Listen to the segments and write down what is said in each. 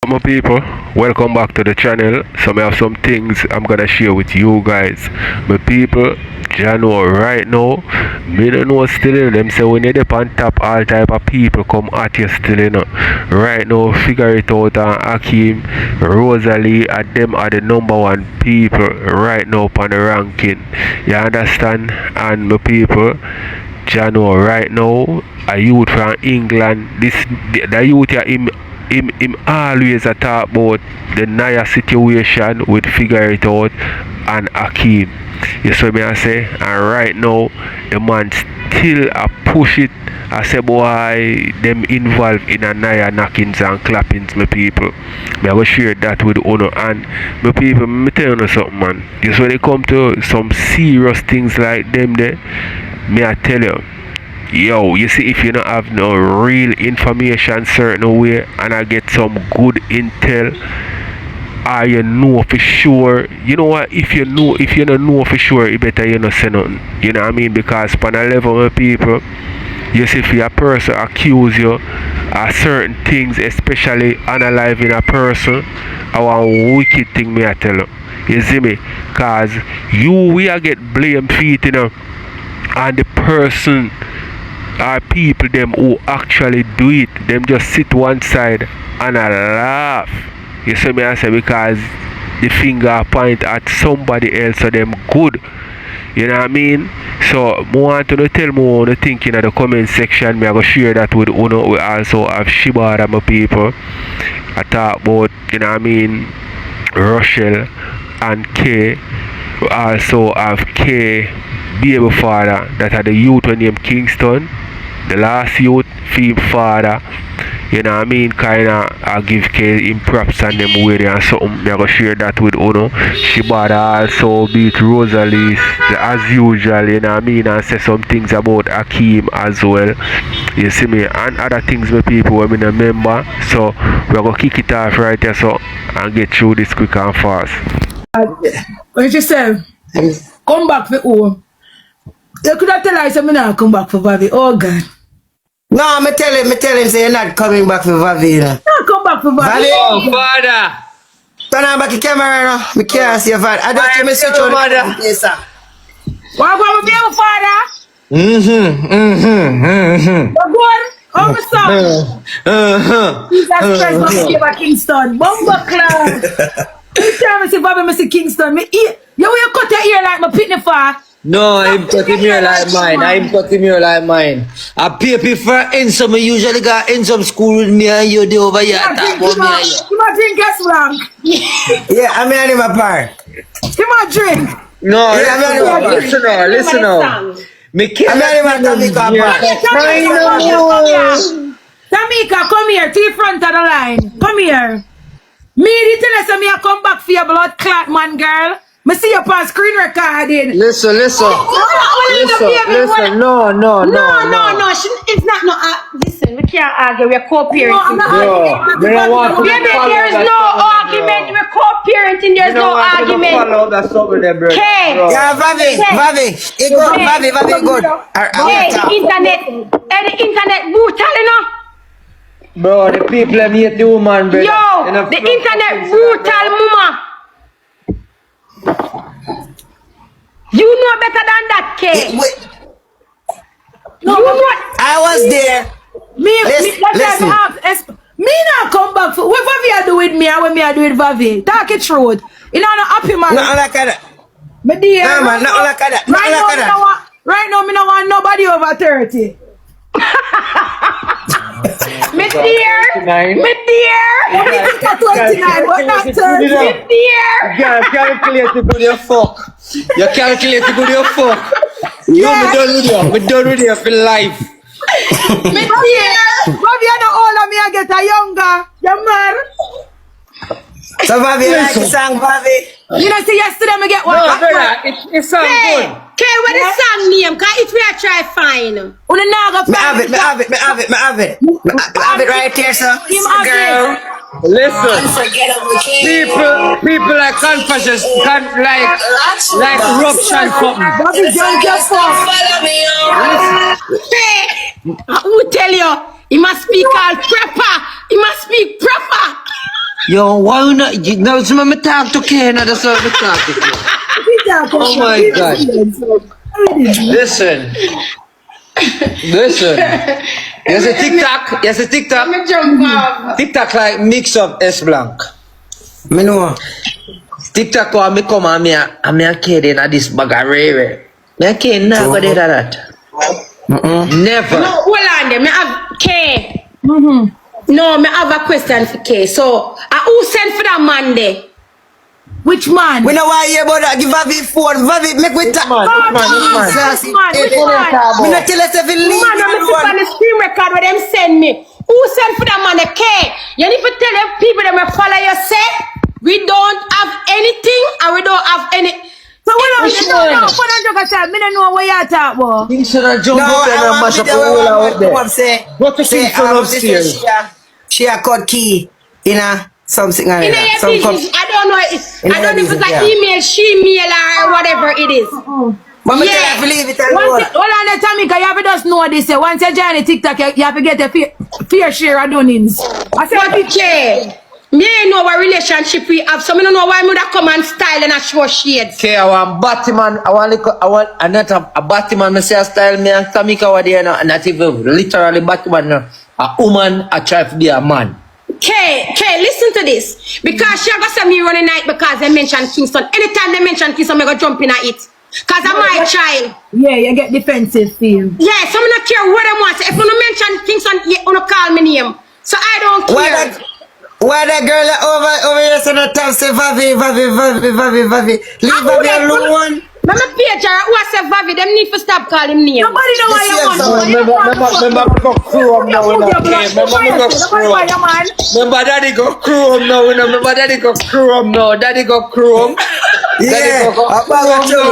My people, welcome back to the channel. So I have some things I'm gonna share with you guys. My people, Jano right now, me don't know still in them say when you dip on top all type of people come at you still in. Right now, figure it out and Hakeem, Rosalie and them are the number one people right now on the ranking. You understand? And my people, Jano right now, a youth from England, the youth here him always a talk about the Naya situation with figure it out and Akeem. You see me I say? And right now the man still a push it. I say boy them involved in a Naya knockings and clappings my people. Me I go share that with Uno and my people me tell you something man. Just when it come to some serious things like them there, me I tell you. Yo, you see, if you don't have no real information certain way and I get some good intel, or you know for sure, you know what, if you don't know for sure, you better you not say nothing. You know what I mean? Because upon a level of people, you see, if a person accuse you of certain things, especially analyzing a person, I want wicked thing me I tell you. You see me? Cause we are get blame feet, you know, and the person are people them who actually do it, them just sit one side and I laugh. You see me I say because the finger point at somebody else so them good. You know what I mean? So I want to tell me what you think in the comment section. Me I go share that with Uno. We also have Shebada my people. I talk about, you know what I mean, Rochelle and K. We also have K baby father that are the youth named Kingston. The last youth, Phoebe father, you know what I mean, kinda I give K him props and them way and something. I'm gonna share that with Uno. Shebada also beat Rosalee as usual, you know what I mean, and say some things about Hakeem as well. You see me, and other things with people when I remember. So we're gonna kick it off right there so and get through this quick and fast. What you say? Come back for home. You could have tell us I'm not come back for Bobby. Oh God. No, me tell him say you're not coming back for Vavi, you know. Not come back for Bobby. Oh, father. Turn on back the camera now. Me can't see your father. I just me switch on the place, sir. What about my baby father? What going? Oh, my son. Jesus Christ, my baby Kingston. Bumba Cloud. You tell me say Bobby, me see Kingston. Me ear. You will cut your ear like my pitney far. No, I'm cutting here like mine. I'm cutting here like mine. I pay for Ensom. I usually got Ensom school with me and you do over here. You might drink as long. Yeah, I'm in my park. You might drink. No, Yeah, listen now. Me can't. I'm in Tamika, come here to the front of the line. Come here. Me, the tell us that me I come back for your blood clot, man, girl. Me see you on screen recording. Listen. No. It's not no. Listen, we can't argue. We're co-parenting. No, I'm not arguing. Baby, there is no argument. We're co-parenting. There's no argument. Okay. Yeah, Vavi. It go, Vavi, good. Hey, the internet brutal, you know. Bro, the people have hate the woman, bro. Yo, the internet brutal, mama. You know better than that, Kay. No, you know. I was there. Listen. Me not come back for what Vavi I do with me and when me I do with Vavi. Talk it truth. You know no happy man. Not like that. Me dear. No man, not like that. Right now, me no want nobody over 30. Me dear. Me dear. You think 29, but not 30. Me dear. You can't calculate it with your fuck. You calculate it with your fuck. You me done with you for life. Me dear. Vavi you know older me I get a younger. You man. So Vavi, like the song, Vavi? You know see yesterday me get one. No, brother, it sounds good. Okay, what the song name? Cause it we are try fine. Una naga Me have it right here, sir. Girl. Listen, people like confessions, like eruption something. Vavi jump your phone. Hey, who tell you? He must speak all proper. He must speak proper. Yo, why you not? You know, some me talk to Ken, and that's what me talk to you. Oh my God. Listen. Yes, a TikTok. Yes, a TikTok. Me jump off. TikTok like mix up S blank. Me know. TikTok ko me come and me a kid in this bag of rare. Me a kid never did that. Never. No, hold on there. Me have K. No, me have a question for K. So, who sent for that man there? Which man? We know why you about that. Give Vavi phone. Vavi, make we talk. Which man? Me not tell us if you leave. Man, I'm on the screen record where them send me. Who sent for that man a K? You need to tell them people that will follow your set. We don't have anything and we don't have any. So what are you doing? No, put on joke time. Me don't know what you talk about. Kingston and jump No, up there and I mash want up the whole out there. Go to say, Kingston upstairs. she a cut key in a something like In that. a business, I don't know. I don't know if it's like email, she-mail or whatever it is. But me tell you to leave it alone. Hold on, Tamika, you have to just know this. Once you join the TikTok, you have to get a fair share of donings. I said, But okay, me ain't know what relationship we have, so me don't know why me would come and style and a show shades. Okay, I want Batman. I want not a Batman. Me say a style me and Tamika over there, and not even literally Batman. No. A woman, I try to be a man. Okay, listen to this. Because she got me running night because they mention Kingston. Anytime they mention Kingston, I go jump in at it. Because I'm my child. yeah, you get defensive feel. Yeah, so I don't care what they want. If you don't mention Kingston, you don't call me name. So I don't care. Why that girl over here saying that time say Vavi. Leave Vavi alone. Mama page her who say Vavi, them need to stop calling him name. Nobody know why you want. Remember go Chrome now when I came. Remember go Chrome. Remember Daddy go Chrome now. Remember Daddy go Chrome now. Daddy go Chrome. Yeah,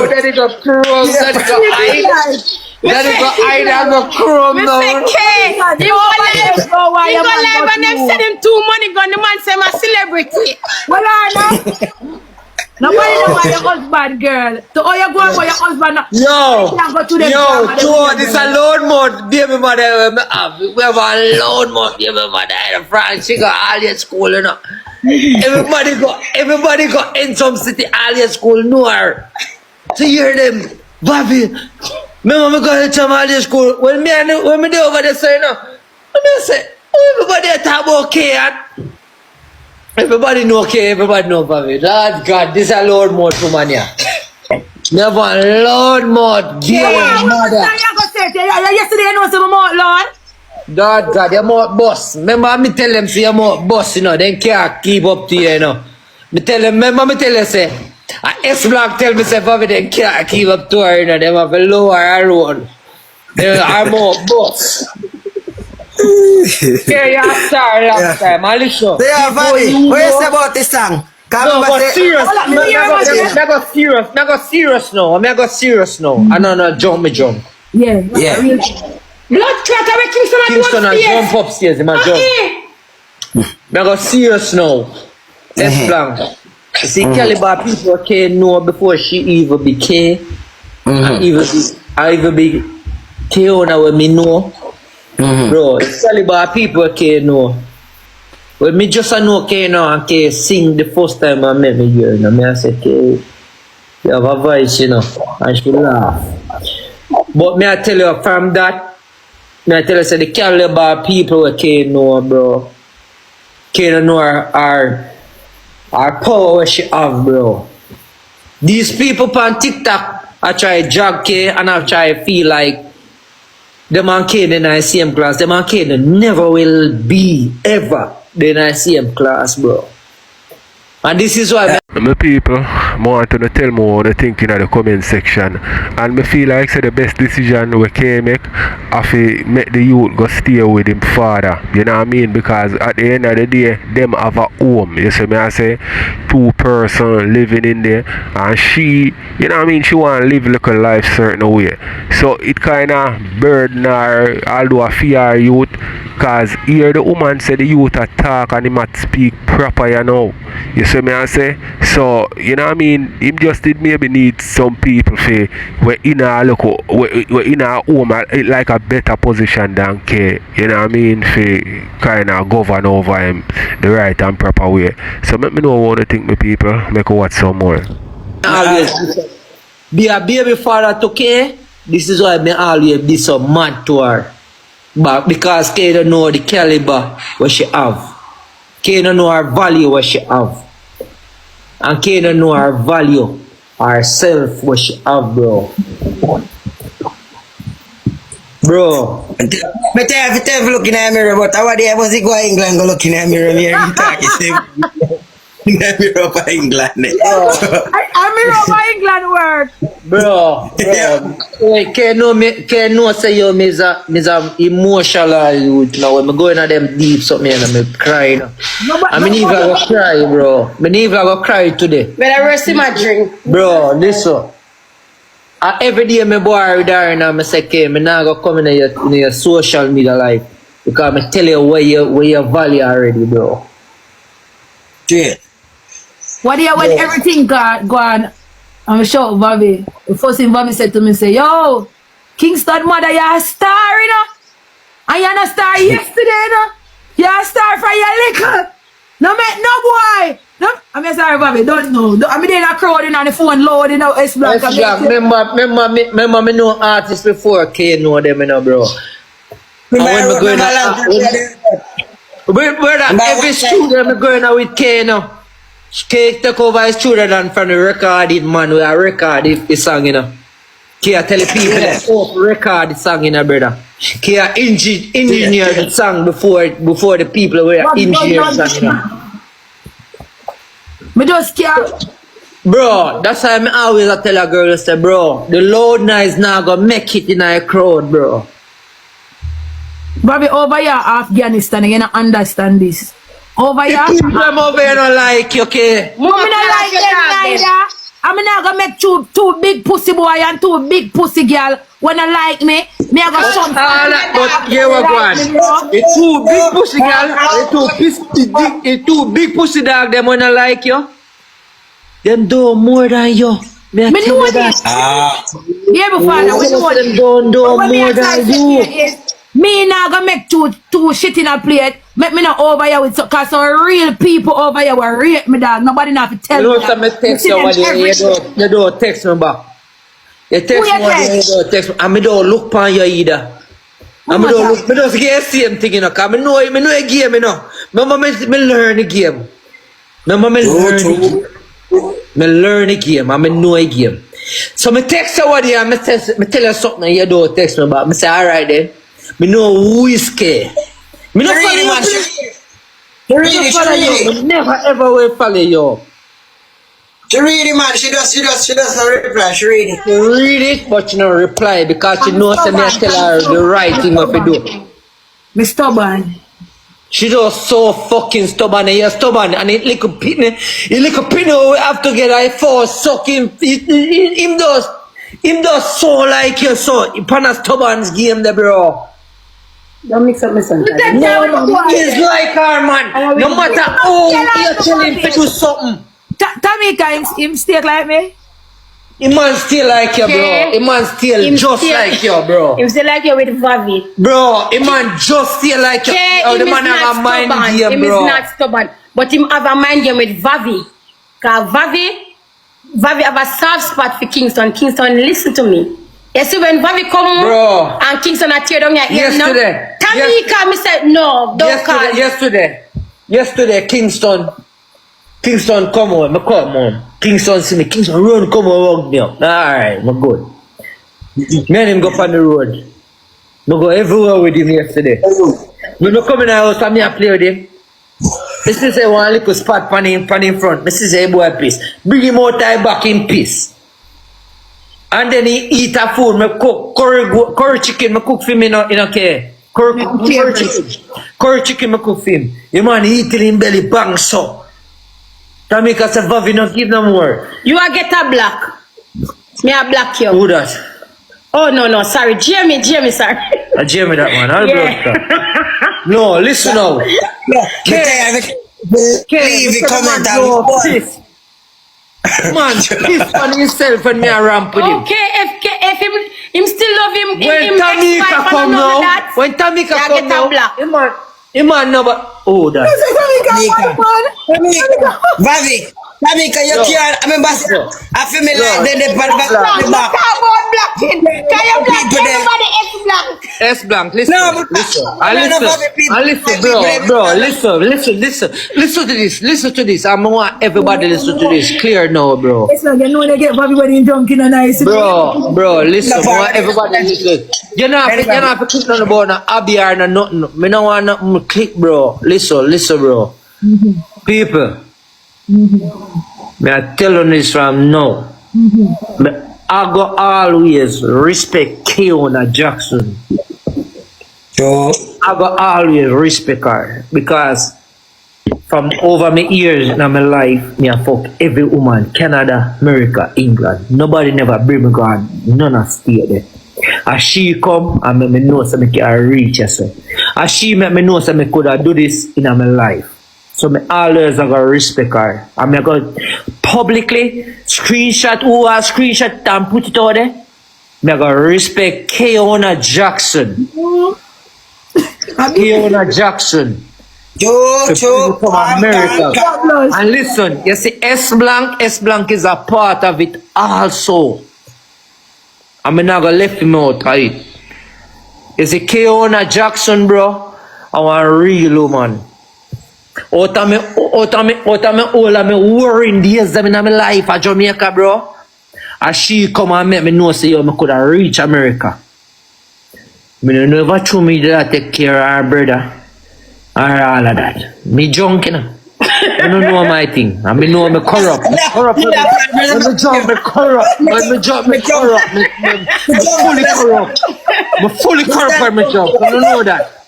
Daddy go Chrome. Daddy go hide. Daddy go hide and go Chrome now. He go live and them send him too money gun. The man say I'm a celebrity. Well, I know. Nobody know why your husband, girl. So all you going for your husband. This a load mode, baby mother. We have a load mode, baby mother. In France, she got all your school, you know. Everybody go in some city, all your school, know her. To hear them, Bobby. Remember me go to some all your school. When me do over there, say, you know, I say, everybody talk about K. Everybody know okay, everybody know Bobby. Lord God, this is a Lord mode for mania. Never Lord mode, dear mother. Yesterday I know some more, Lord. Lord God, you're more boss. Remember me tell them say you're more boss, you know, they can't keep up to you, you know. Me tell them, remember me tell them say, S-Block tell me say Bobby they can't keep up to her, you know, they have a lower her own. They are more boss. Yeah, you're star last time, I listen. Yeah, Vavi, what you say about this song? No, but serious. I got serious now. I got serious now. I know, jump. Yeah. Blood clot away Kingston and jump upstairs. I got serious now. Let's blank. See, Caliber people can know before she even be K. And even be K on when me know. Bro, Caliber people can know. When me just know K now and K sing the first time I met me here, you know, I say K, you have a voice, you know, and she laugh. But me I tell you from that, I tell you say the Caliber people K know, bro. K know our power she have, bro. These people on TikTok I try jog K and I try feel like the man K in the same class. The man K never will be ever in the same class, bro. And this is why my people, I want to tell me what they think in the comment section. And I feel like the best decision we can make if make the youth go stay with him father. You know what I mean? Because at the end of the day, them have a home. You see me I say 2 person living in there and she, you know what I mean, she want to live like a life certain way. So it kinda burden her, although I fear youth. Because here the woman said the youth attack and he might speak proper, you know. You see me I say? So, you know what I mean? Him just did maybe need some people for we in a look we in a home like a better position than K. You know what I mean? For kinda govern over him the right and proper way. So let me know what you think me people. Make watch some more. Always be a baby father to K. This is why me always be so mad to her. But because K don't know the caliber what she have. K don't know her value what she have. And K don't know her value herself what she have, bro. Bro. Me tell you looking at mirror, but how day was he go to England go looking at mirror here in Turkey? In the mirror for England. I'm here over England work. Bro. Wait, K know say yo me's a emotional youth now. When I go in them deep something and I'm crying. I mean even I go cry, bro. Me even I go cry today. But I rest in my drink. Bro, listen. Every day me boy with her and I say, okay, me now go come in your social media life because I tell you where you value already, bro. Yeah. What do you when everything go on? I'm sure Bobby. The first thing Bobby said to me, say, yo, Kingston mother, you're a star, you know? And you're not a star yesterday, you know? You're a star for your liquor. No, no boy. No, I'm sorry, Bobby. Don't know. I'm in a crowd on the phone loud, you know. It's black. Remember me know artists before K know them, you know, bro. And when me going brother, every studio me going out with K, you know. K take over his children from the recording man where I record the song, you know. K I tell the people that record the song, you know, brother. K I engineer the song before the people were engineers, you know. Me just can't. Bro, that's why I always tell a girl, I say, bro, the loud noise now gonna make it in a crowd, bro. Bobby, over here, Afghanistan, you don't understand this. Over here. People over here don't like you, okay? I'm not like them neither. I'm not gonna make two big pussy boy and two big pussy girl when I like me. Me I go some. But here we go. The two big pussy girl, the two big pussy dog, them when I like you. Them do more than you. Me know this. Yeah, before now, we know them don't do more than you. Me not gonna make two shit in a plate. Make me not over here with cause some real people over here will rate me, dog. Nobody not to tell you me. You know some text you don't text me back. You text me and you don't text me. And me don't look upon you either. And me don't look, me just get the same thing, you know, cause me know a game, you know. Me learn the game. Me learn the game and me know a game. So me text somebody and me tell you something and you don't text me back. Me say, alright then. Me know who is K. Me no follow you. Me follow you. Me never ever will follow you. She read it, man. She does not reply. She read it. She read it, but she don't reply because she knows that I tell her the right thing what to do. Me stubborn. She just so fucking stubborn and you're stubborn and it little pitney we have to get a force sucking. Him does so like you so. Upon a stubborn game there, bro. Don't mix up my son. No, he's like her, man. No matter how you tell him to do something. Tamika, him stay like me? He man still like you, bro. He man still just like you, bro. Him still like you with Vavi. Bro, he man just still like you. Oh, the man have a mind game, bro. Him is not stubborn. But him have a mind game with Vavi. Cause Vavi have a soft spot for Kingston. Kingston, listen to me. You see when Vavi come bro, and Kingston a tear down your ear. Yesterday. Tamika, me said no, don't call. Yesterday, Kingston come on, me come on. Kingston see me, Kingston run, come on, hug me up. Alright, I'm good. Me and him go on the road. Me go everywhere with him yesterday. When me come in the house and me a play with him. Mrs. say one little spot pan in front. Mrs. say boy peace. Bring him out back in peace. And then he eat a food, me cook curry chicken, me cook for him in a care. Curry chicken, me cook for him. The man eat till him belly bang so. Tamika say, Vavi, not give no more. You a get a black. Me a black you. Who that? Oh, no, sorry. Jamie, sorry. Jamie that man, I'll blood. No, listen now. Leave a comment on no, the piss. Man, piss on himself when me a ramp with him. Okay, if him still love him, When him Tamika ex-wife and come none of now, that, when Tamika yeah, come get a now, black. him man no but oh that. Tamika, you No. can't. I mean, No. I feel me No. like then they put back Black, the you back. talk about black thing. Can you black People there. everybody ex-black? S blank, listen, No, but listen, I don't know about the people. listen, People bro, there. listen to this. I want everybody listen to this. Clear now, bro. It's like you know they get Bobby wedding drunk in a nice. Bro, listen, I want everybody listen. You're not click on the board, no Abby or no nothing. Me no want nothing click, bro. Listen, bro. People, me I tell you this from now. I go always respect Keona Jackson. So, I go always respect her because from over my years in my life, me I fuck every woman, Canada, America, England. Nobody never bring me gone, none of stay there. As she come, I make me know so me can reach herself. As she make me know so me could do this in my life. So me always I go respect her. I mean I go publicly screenshot who I screenshot and put it out there. Me I go respect Keona Jackson. Keona Jackson. Joe, From America. And listen, you see S blank is a part of it also. I'm not gonna left him out of it. You see Keona Jackson, bro, I want a real woman. Out of all of me worrying days in my life at Jamaica, bro. As she come and make me know say yo, me could have reached America. Me don't never true me that take care of her brother. Or all of that. Me junk, you know. I don't know my thing. I mean, know me corrupt. Corrupt. When me jump, me corrupt. When me jump, me corrupt. Me fully corrupt. Me fully corrupt when me jump. I don't know that.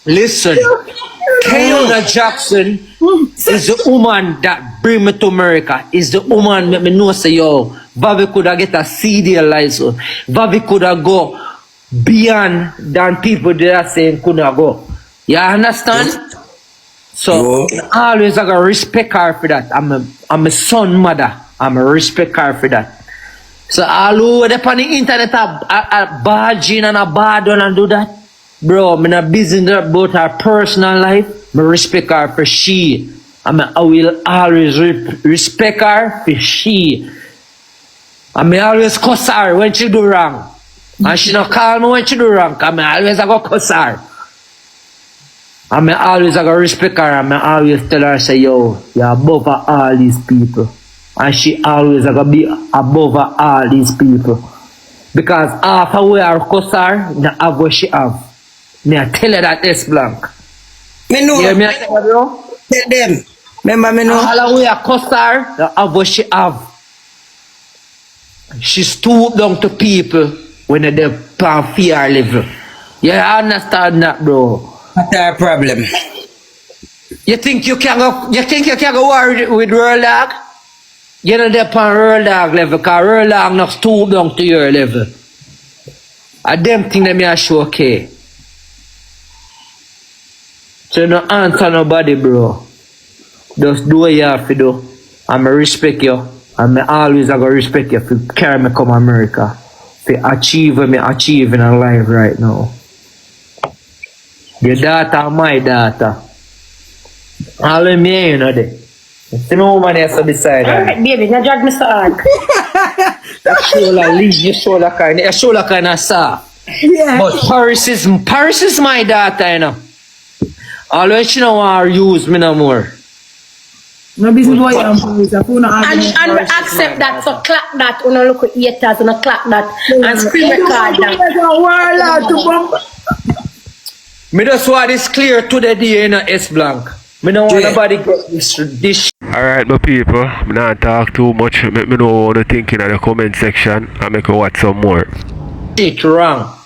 Listen, Keona Jackson is the woman that bring me to America. Is the woman that me know say yo, Bobby coulda get a CD license. Bobby coulda go beyond than people that are saying coulda go. You understand? So always I gotta respect her for that. I'm a son mother. I'm a respect her for that. So all over the on the internet a barging and a bad one and do that. Bro, I'm not busy about her personal life. I respect her for she. I will always respect her for she. I always cuss her when she do wrong. And she not call me when she do wrong. I always go cuss her. I always go respect her. I always tell her say yo, you're above all these people. And she always go be above all these people. Because after we are cuss her, not have what she have. Me I tell her that S blank. me know. Yeah, me I tell her, bro. Tell them. Remember me know. All the way across her, the have what she have. She stoop down to people when they're on fear level. You understand that, bro? What's our problem? You think you can go war with Royal Dog? You're not there on Royal Dog level, because Royal Dog not stoop down to your level. I them think that me I show okay. So no answer nobody, bro. Just do what you have to do. I'ma respect you. And I always gonna respect you for carry me come America. For achieve what me achieving in life right now. Your daughter, my daughter. All of me, you know that. See my woman here beside her. Alright, baby, now drag me so hard. Your shoulder kind of soft. Yeah. But Paris is my daughter, you know. Always she don't want to use me no more. No business boy and police. I phone And accept that, so clap that, you know, look at haters, you know, clap that, and screen record that. Me just want this clear to the day in S blank. Me don't want nobody get this. Alright, my people, I'm not talk too much. Let me know what you think in the comment section and make you watch some more. Shit wrong.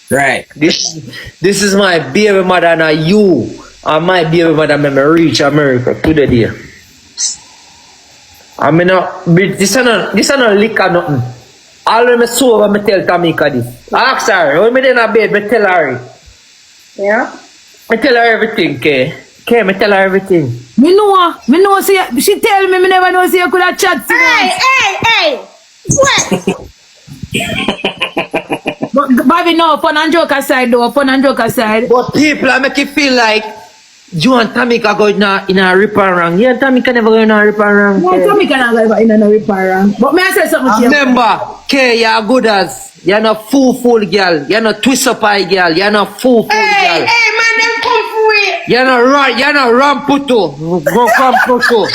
Right. This is my baby mother and you. And my baby mother make me reach America to the day. I mean, this is not lick or nothing. All when I sober, I tell Tamika this. I ask her, when I in a bed, I tell her it. Yeah? I tell her everything, okay? Okay, me tell her everything. Me know, see, she tell me never know, see, you could have chat to me. Hey. What? But Bobby, no, fun and joke aside though, fun and joke aside. But people I make you feel like you and Tamika go in a rip and wrong. You and Tamika never go in a rip and wrong. No, Tommy cannot go in a rip and wrong. But may I say something to you? Remember, K, you're good as. You're not fool girl. You're not twist up eye girl. You're not fool girl. Hey, man, them come for it. You're not ramputo. Go ramputo.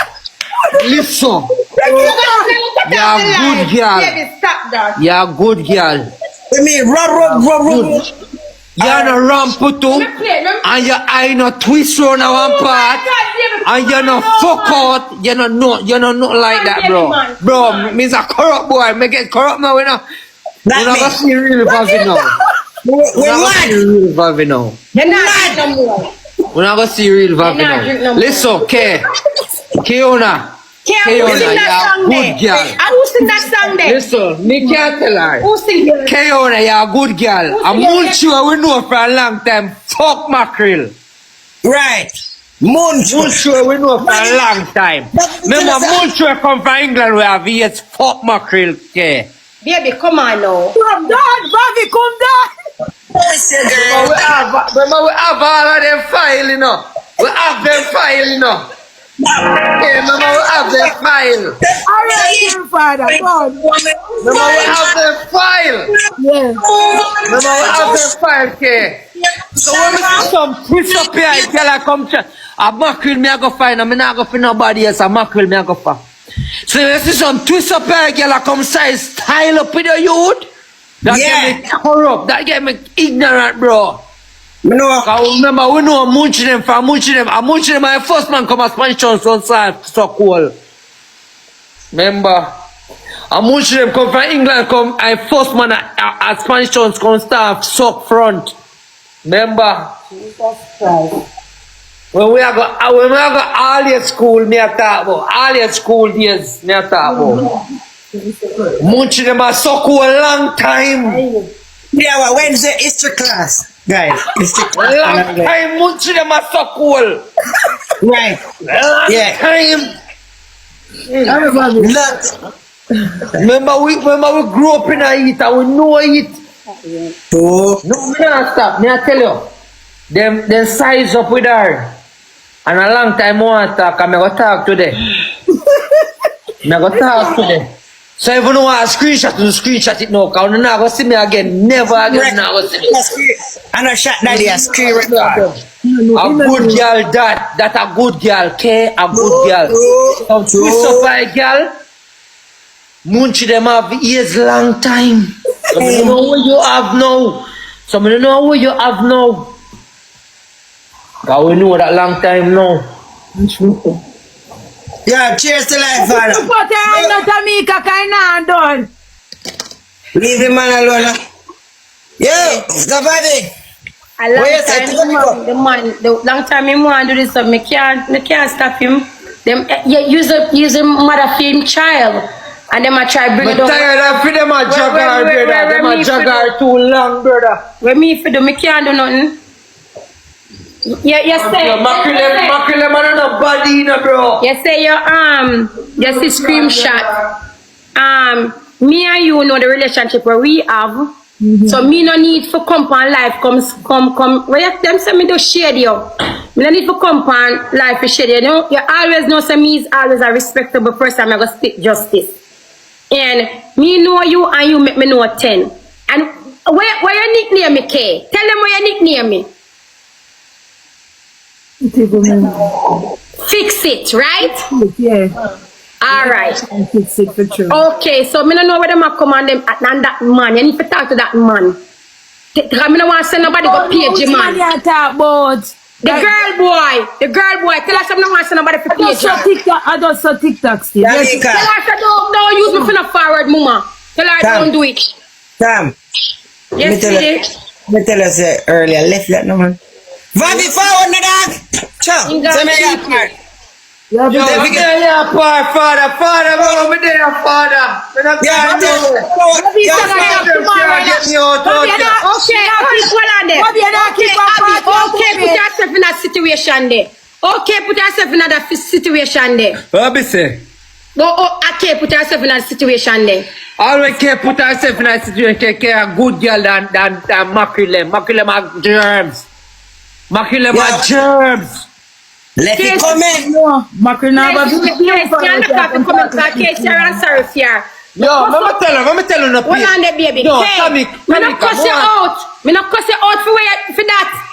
Listen. You're good girl. Baby, stop that. You're good girl. I mean, rub. You're not ramputo. And your eye not twist round one part. And you're not fuck out. You're not like that, bro. Bro, me's a corrupt boy. Me get corrupt now, you know. We're not gonna see real Bobby now. We're not gonna see real Bobby now. You're not no more. We're not gonna see real Bobby now. Listen, K. Keona, Who sing that song there? good girl. Who sing that song there? Listen, me can't tell her. Who sing it? Keona, you're a good girl. And Munchua, we know for a long time. Fuck mackerel. Right. Munchua, we know for a long time. Remember, Munchua come from England where VS fuck mackerel, K. Baby, come on now. Come down, Bobby, come down. Remember, we have all of them file, you know. We have them file, you know. Okay, remember, we have them file. All right, dear father, God. Remember, we have them file. Yeah. Remember, we have them file, okay? So when we see some twist up here, girl, I come to a mackerel, me I go find, and me not go for nobody else, a mackerel, me I go for. So you see some twist up here, girl, I come size style up with your youth. That get me corrupt, that get me ignorant, bro. Cause remember, we know munching them for munching them. And munching them, my first man come as Spanish Town, so cool. Remember? And munching them come from England, come, I first man at Spanish Town, come start suck front. Remember? Jesus Christ. When we go all your school, me a talk about. All your school days, me a talk about. Munching them are so cool a long time. Yeah, well, Wednesday history class. Guys, history class. Long time, munching them are so cool. Right. Long time. Look. Remember we grew up in a heat and we know it. Oh. No, me not stop. Me I tell you. Them size up with her. And a long time I want to talk and I go talk today. I go talk today. So if you don't want to screenshot it now, because you're not going to see me again. Never again now going to see me. I know shot daddy a screen record. A good girl, that a good girl, K, a good girl. Some twist up by a girl, munch them have years long time. So I don't know what you have now. So I don't know what you have now. Because we know that long time now. Yeah, cheers to life, father. But I'm not Tamika, kind of done. Leave the man alone. Yo, somebody. A long time, the long time him want to do this stuff, me can't stop him. Them use a mother for him child, and them a try bring it I'm down. tired of them a jugger, brother. Them a jugger too long, brother. When me for do, me can't do nothing. Yeah, you say. Mackerel man no body, no bro. You say you see screenshot. Me and you know the relationship where we have. So me no need for come on live come. Well, them say me do shade you. Me no need for come on live for shade you. Know, you always know say me is always a respectable person. I go speak justice. And me know you and you make me know 10. And where your nickname me, K? Tell them where your nickname me. Fix it, right? Yeah. Alright. Fix it for true. Okay, so I don't know whether I command them and that man. You need to talk to that man. I don't want to send nobody go page you, man. Talk about The girl boy. Tell us I don't want to send nobody for page you. I just saw TikTok still. Tell us don't use me for no forward, mama. Tell her don't do it. Sam. Yes, Let me tell us earlier. Left that no man. Vybz forward, no dog. Ciao. Send me that part. Yo, I'm there, yeah, father, bro, I'm there, father. Okay, put yourself in that situation there. Okay, put yourself in that situation there. What be say? Okay, put yourself in that situation there. Always care put herself in a situation, take care of good girl than mackerel. Mackerel have germs. Mackerel have germs. Let it come in. No, Macron now. Yes, you're not have to comment back here, you're answer here. Yo, let me tell you no Hold on there, baby. No, Hey, come me not cuss you out. Me not cuss you out for that.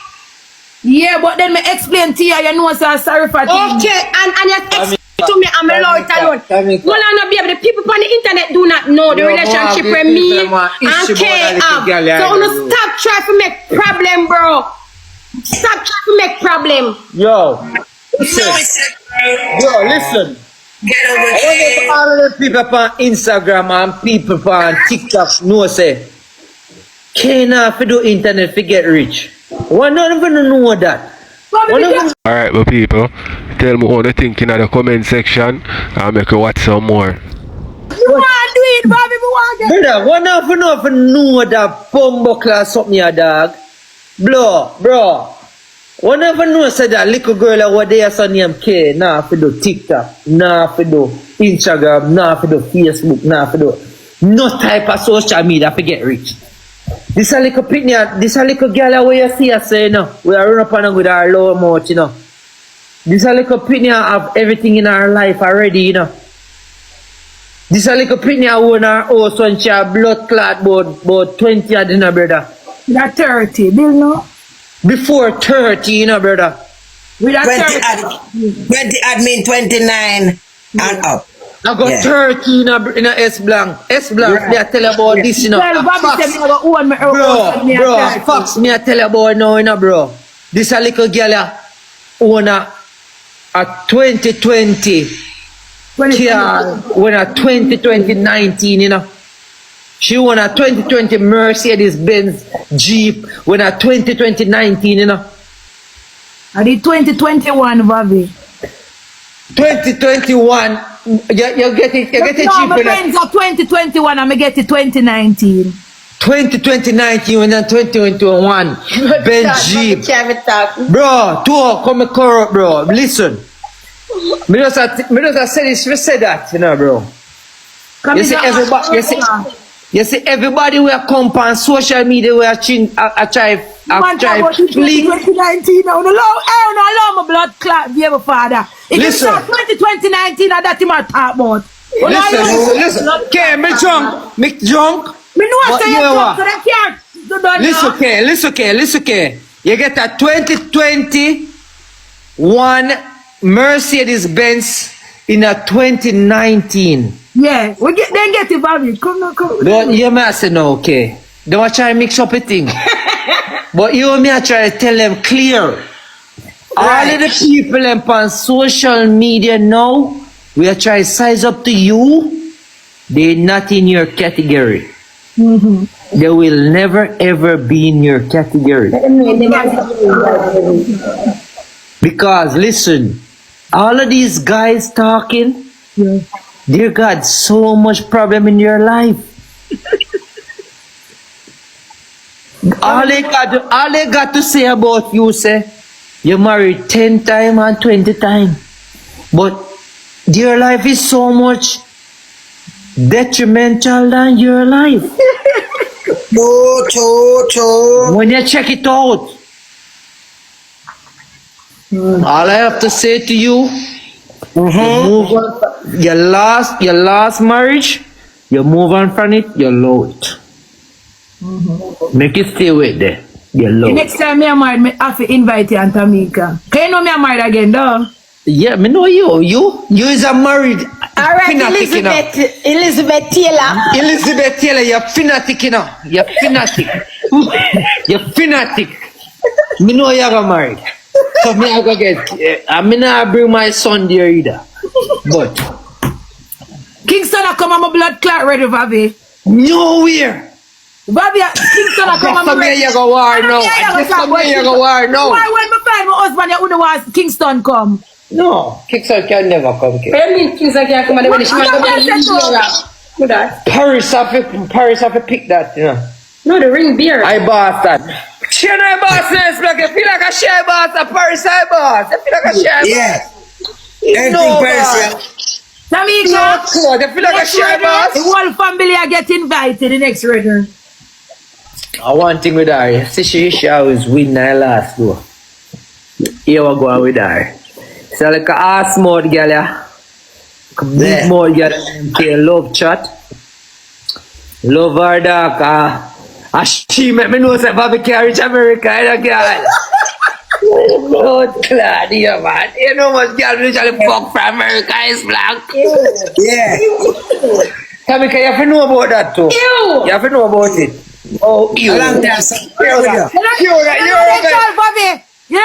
Yeah, but then me explain to you, you know, so I'm sorry for things. Okay, and you explain to me, I'm allow it alone. Hold on, no, baby. The people on the internet do not know the relationship with me and Kay have. So no, stop trying to make problem, bro. Stop trying to make problem. Yo, listen. Get over I here. all of the people on Instagram and people on TikTok know say, can't do internet to get rich. Why not even know that? Alright, my people, tell me what you think in the comment section and make you watch some more. You want to do it, Bobby? Me want to get Brother, why not know that bumbo class something your dog? Bro. Why not know say that little girl over there son name K, nah for do TikTok, nah for do Instagram, nah for do Facebook, nah for do no type of social media to get rich. This a little picnic, this a little girl where you see us say, you know, we are run up on her with our low mouth, you know. This a little picnic of everything in our life already, you know. This a little picnic own our house when she a blood clot about 20 years, you know, brother. that 30, do you know? Before 30, you know, brother. With that 20 admin 29 and up. I got 30 in a S blank. S blank, they tell about this, you know. Well, Bobby said me go own my Bro, Fox, me I tell you about now, you know, bro. This a little girl own a 2020 car when a 2019, you know. She won a 2020 Mercedes-Benz Jeep when a 2019, you know. I did 2021, Bobby. 2021, you get it No, cheap my when a friends are 2021 and I get it 2019. 2019 when a 2021 Benz Jeep. Bro, two come corrupt, bro. Listen. Me just say this, we say that, you know, bro. You see everybody we come on social media we are try flick. 2019 now. No allow my blood clot, dear father. If you Listen. start 2019, that him a talk about. Listen. Okay, me drunk. Me know But say you you know talk, what? so I can't do that now. Listen, okay. You get a 2021 Mercedes-Benz in a 2019. Yeah, we get it, Bobby. Come now. Don't you may say no, okay. Don't try to mix up a thing. But you and me I try to tell them clear. All of the people on social media now, we are trying to size up to you. They're not in your category. They will never ever be in your category. Because listen, all of these guys talking, they got so much problem in your life. all they got to say about you, say, you married 10 times and 20 times. But their life is so much detrimental than your life. True. When you check it out, all I have to say to you, you move on. Your last marriage, you move on from it, you love it. Make it stay with there. You love Next it. time me am married, me have to invite you and Tamika. Can you know me am married again, though? Yeah, me know you. You is a married. All right, fanatic, you know. Elizabeth Taylor. Elizabeth Taylor, you're fanatic, you know. You're fanatic. You're fanatic. Me know you're gonna married. So me I go get. I mean I bring my son there either. But Kingston I come on my blood clot ready, Bobby. nowhere. Bobby, Kingston I come on my Some here you go war now. Some here you go war now. Why when me find my husband, you wouldn't want Kingston come? No, Kingston can never come. What do you mean things like that come on the way? She might go back to that. Paris have to pick that, you know. No, the ring beer. I bought that. She no boss, nice black. You feel like a share boss, a parasite boss. You feel like a share boss. Yeah. You Everything know, person. No, Jamaica, clothes. You feel like a next share wedding, boss. the whole family are get invited the next wedding. One thing with her, see she always win her last though. Here we go with her. So like a ass mode girl, yeah. Big mode girl, okay, love chat. Love her dog. She make me know say Bobby carry to America, you know, girl. Blood clad, yeah, man. You know what girl usually fuck from America is black. Yeah. Tamika, you have to know about that too. Ew. You have to know about it. Oh, ew. A long time. So, You're right. You're Bobby. You're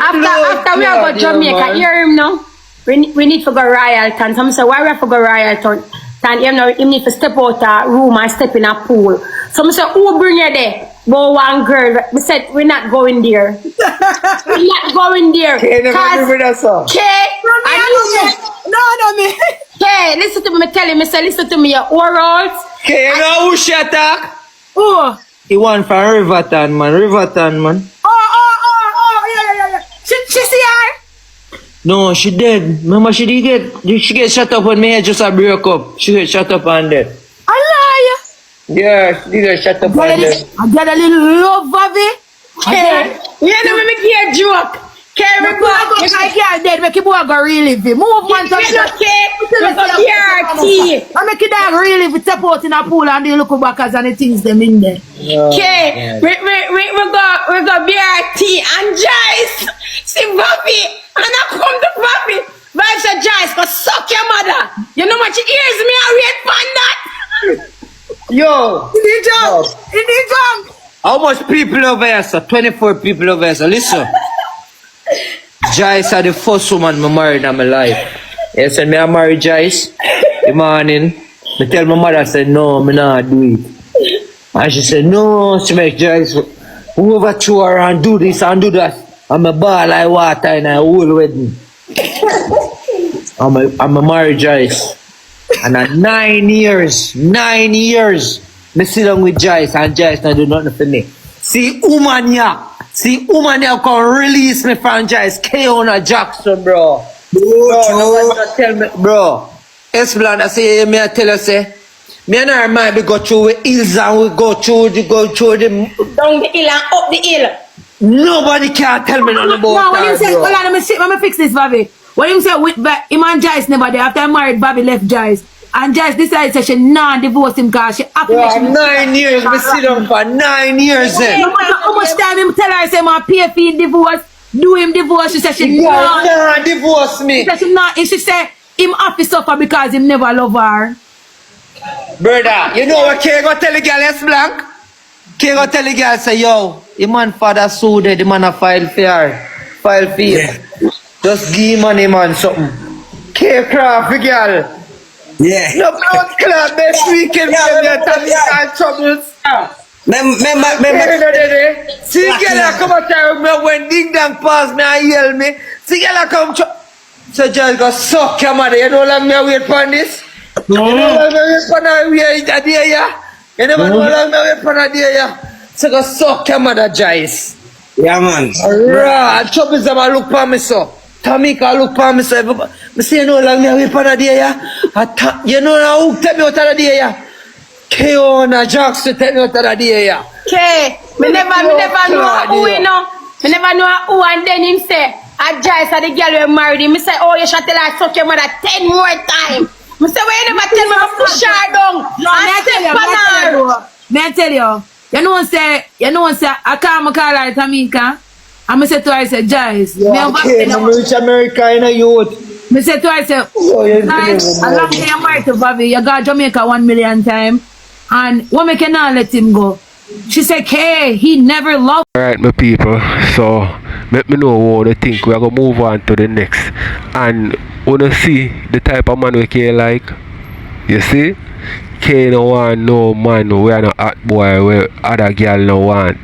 After we go Jamaica, hear him now. We need to go Royalton. Some say, why we have to go Royalton? And him need to step out a room and step in a pool. Some say, who bring you there? But one girl, we said, we're not going there. We're not going there. Okay, never with us all. Okay, no, me. okay, listen to me, tell him, say, listen to me, your orals. Okay, you know who she attack? Oh. He won from Riverton, man. Yeah. She see her? No, she dead. Remember, she get shut up when me head just a break up. She get shut up and dead. I lie. Yeah, she get shut up and dead. I get a little love, Bobby. Okay, you know me make you a joke. Okay, I can't dead, make you boy go relive it. Move one time. okay, we go BRT. I make you dog relive it, step out in a pool and they look backers and the things them in there. Okay, we go BRT and Joyce. See Bobby, and I come to Bobby. Vybz said, Joyce, go suck your mother. You know what she hears me, I wait for that. Yo. In the jump. How much people over here, sir? 24 people over here, sir. Listen. Joyce are the first woman I married in my life. Yes, and I married Joyce. The morning, I tell my mother, I said, no, I not do it. And she said, no, she make Joyce overthrow her and do this and do that. I'm a ball like water in a whole wedding. I'm a married Joyce. And at 9 years, me sit down with Joyce and Joyce not do nothing for me. See, woman ya can release me from Joyce. Keona Jackson, bro. Tell me, bro. Esbland, I say, me I tell you, say, me and her might be go through the hills and we go through the Down the hill and up the hill. Nobody can tell me nothing about No, when her, him say, bro. hold on, let me fix this, Bobby. When him say, him and Joyce never there, after I married, Bobby left Joyce. And Joyce decided that she non-divorce him because she happy. Bro, 9 years, me sit down for 9 years then. No matter how much time him tell her, say, man, pay for him divorce, do him divorce, she said she Nah, divorce me. She said she not, she said him have to suffer because him never love her. Brother, you know what K go tell the girl S Blank? K go tell the girl say, yo, the man father sued the man a file for her. File for you. Just give money man something. K craft the girl. Yeah. No blood clot next weekend for me and Tamika troubles. Remember. See girl come out here with me when ding dong pass me and yell me. See girl come so just go suck your mother. You know like me wait for this? You know like me wait for that day, yeah? You never know like me wait for that day, yeah? So go suck your mother, Joyce. Yeah, man. Right, troubles them a look for me so. Tamika look for me so. Me say you know like me wait for that day, yeah? You know now who take me out of that day, yeah? Keona Jackson take me out of that day, yeah? Okay, me never know who you know. Me never know who, and then him say, I Joyce and the girl we married him. Me say, oh, you should tell her suck your mother 10 more times. Me say, well, you never tell me to push her down. No, may I tell you, you know say, I can't call her Tamika. And me say to her, I say, Joyce. Yeah, okay, I'm reach America in a youth. Me say to her, I say, Joyce, as long as you're married to Bobby, you got Jamaica 1 million times. And what make you not let him go? She said, hey, he never loved. Alright, my people, so let me know what you think. We are going to move on to the next. And when you see the type of man we can like, you see, K no want no man we are no hot boy where other girl no want.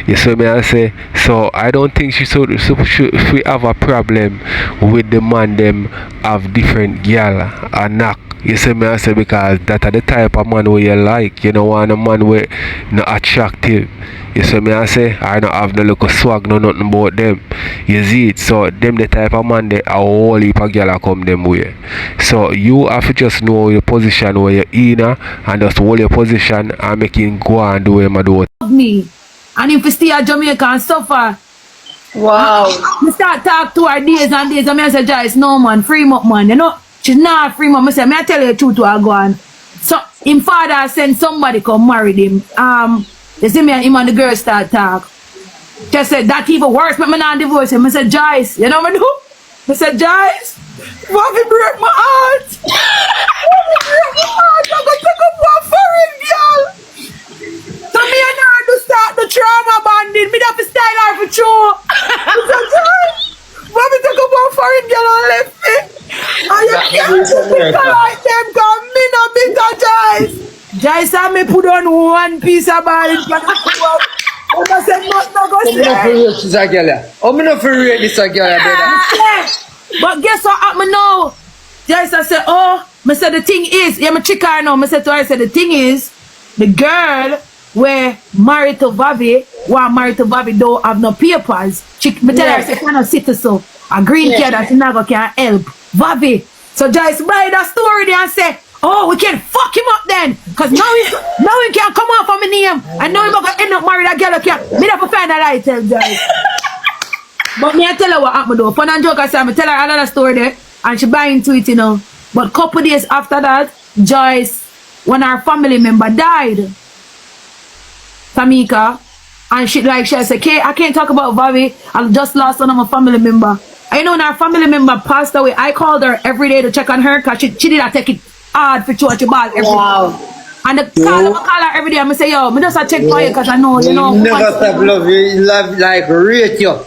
You see me I say, so I don't think she should we have a problem with the man them have different girl and knock. You see me I say, because that are the type of man where you like. You know want a man where no attractive. You see me I say, I don't have no little swag, no nothing about them. You see it, so them the type of man they a whole heap of girl come them way. So you have to just know your position where you're in and just hold your position and make him go and do what you do. Me. And if you stay at Jamaica and suffer, Wow. I start talk to her days and days, and I say, Joyce, no man, free up man. You know, she's not free up. I say, I tell you the truth to her go on. So him father send somebody come marry him. You see me and him and the girl start talk. Just said that even worse, but me not divorce him. I said, Joyce, you know what I do? I said, Joyce, Bobby break my heart. Bobby break my heart. I'm gonna take up one foreign girl. So me and her to start the trauma bonding. Me have to style her for sure. I said, Joyce, Bobby took up one foreign girl and left me. And you can't do people like them because me no bitter, Joyce. Joyce and me put on one piece of body. I said, not go say. I'm not for real this girl, brother. But guess what happened now? Joyce I said, oh, I said the thing is, yeah, my trick her now. I said to her, I said the thing is, the girl were married to Bobby, while married to Bobby don't have no papers. Me tell her, I said, cannot sit so a green kid that she never can help Bobby. So Joyce buy that story there and say, oh, we can fuck him up then. Cause now he can't come out from my name. And now he's gonna end up married a girl who can't. Me never find that I tell Joyce. But me I tell her what happened though. Fun and joke I say, I tell her another story there. And she buy into it, you know. But couple days after that, Joyce, when her family member died, Tamika, and she said, okay, I can't talk about Bobby. I just lost one of my family member. I know when our family member passed away, I called her every day to check on her because she did not take it hard for church ball every day. And the call her every day. I'm say, yo, me just check for you because I know, you know. Never stop love you, love like rate you,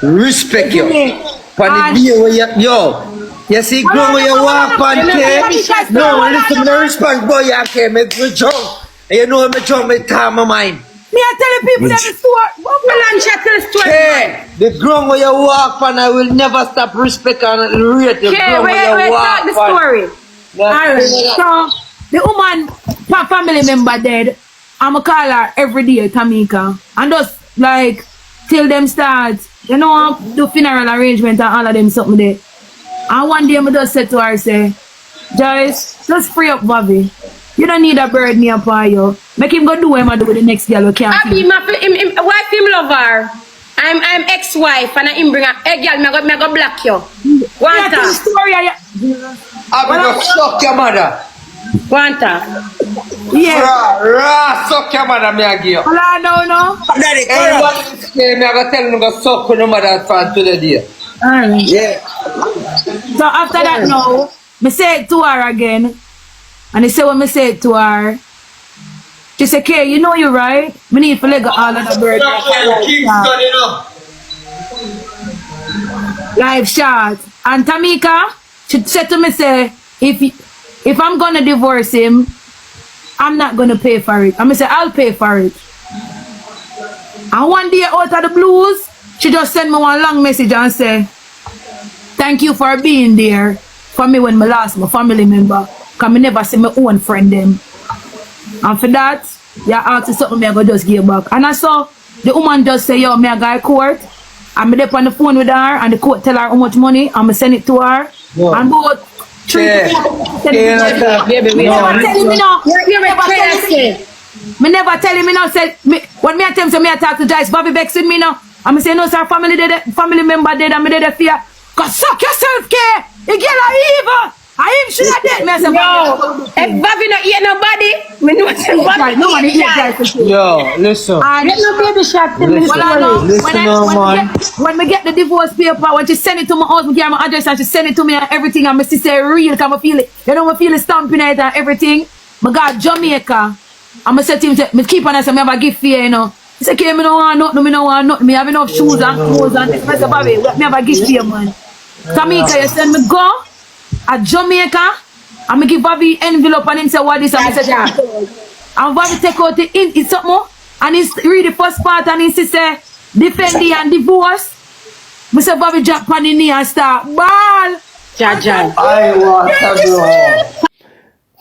respect you. For the day where you, yo, you see, go where you walk on care. No, listen, no respect, boy, you can't make me drunk. And you know me drunk, me time my mind. Me I telling people that the story. Well, and check the story. Okay, the ground where you walk on, I will never stop respect and rate the ground where you walk on. the story. Alright, so the woman family member dead. I'ma call her every day, Tamika, and just like till them start, you know, do funeral arrangement and all of them something there. And one day I just said to her, say, Joyce, just free up Bobby. You don't need a bird near upon you. Make him go do what him do with the next girl who can't. Happy, wife him love her. I'm ex-wife and I bring her. Hey girl, me go block you. Want her? Story, I'm gonna suck your mother. Want her? yeah. Suck your mother, me I give you. Hello, no. Daddy, Everybody say me I go tell them to suck your mother for today. Alright. yeah. So after that now, me say it to her again. And they say when me say it to her, she say, okay, you know you're right. Me need to let go all of the birds. Live shot. And Tamika, she said to me, say, if I'm gonna divorce him, I'm not gonna pay for it. I'm gonna say, I'll pay for it. And one day out of the blues, she just sent me one long message and say, thank you for being there for me when I lost my family member. Because I never see my own friend them. And for that, you ask something me I go just give back. And I saw the woman just say, yo, me I go to court. I'm there on the phone with her and the court tell her how much money. I'm send it to her. Yeah. And both three Baby, we never tell him no. Me never tell him no. Say when me attempt to me talk to Joyce, Bobby Bex with me now. I'm say no, sir, family member dead and me dead fear. Cause suck yourself, care. You get a evil. I am sure dead, me. Yo, if Bobby not eat nobody, we know what Bobby nobody eat. Yo, listen. Get no baby shot. When we get the divorce paper, when she send it to my husband, give my address and she send it to me and everything, and my sister real, cause I feel it. You know, I feel it stamping it and everything. I got Jamaica. I'm gonna say to him, me keep on and say, me have a gift for you, you know. He said, okay, me no want nothing, me no want nothing. Me have enough shoes and clothes and this. I said, Bobby, me have a gift for you, man. Tamika, you send me go at Jamaica I'm give Bobby envelope and him say what this and I say and Bobby take out the it's something and he read the first part and he say defending and divorce. We say Bobby drop on the knee and start ball. Jajan. I want to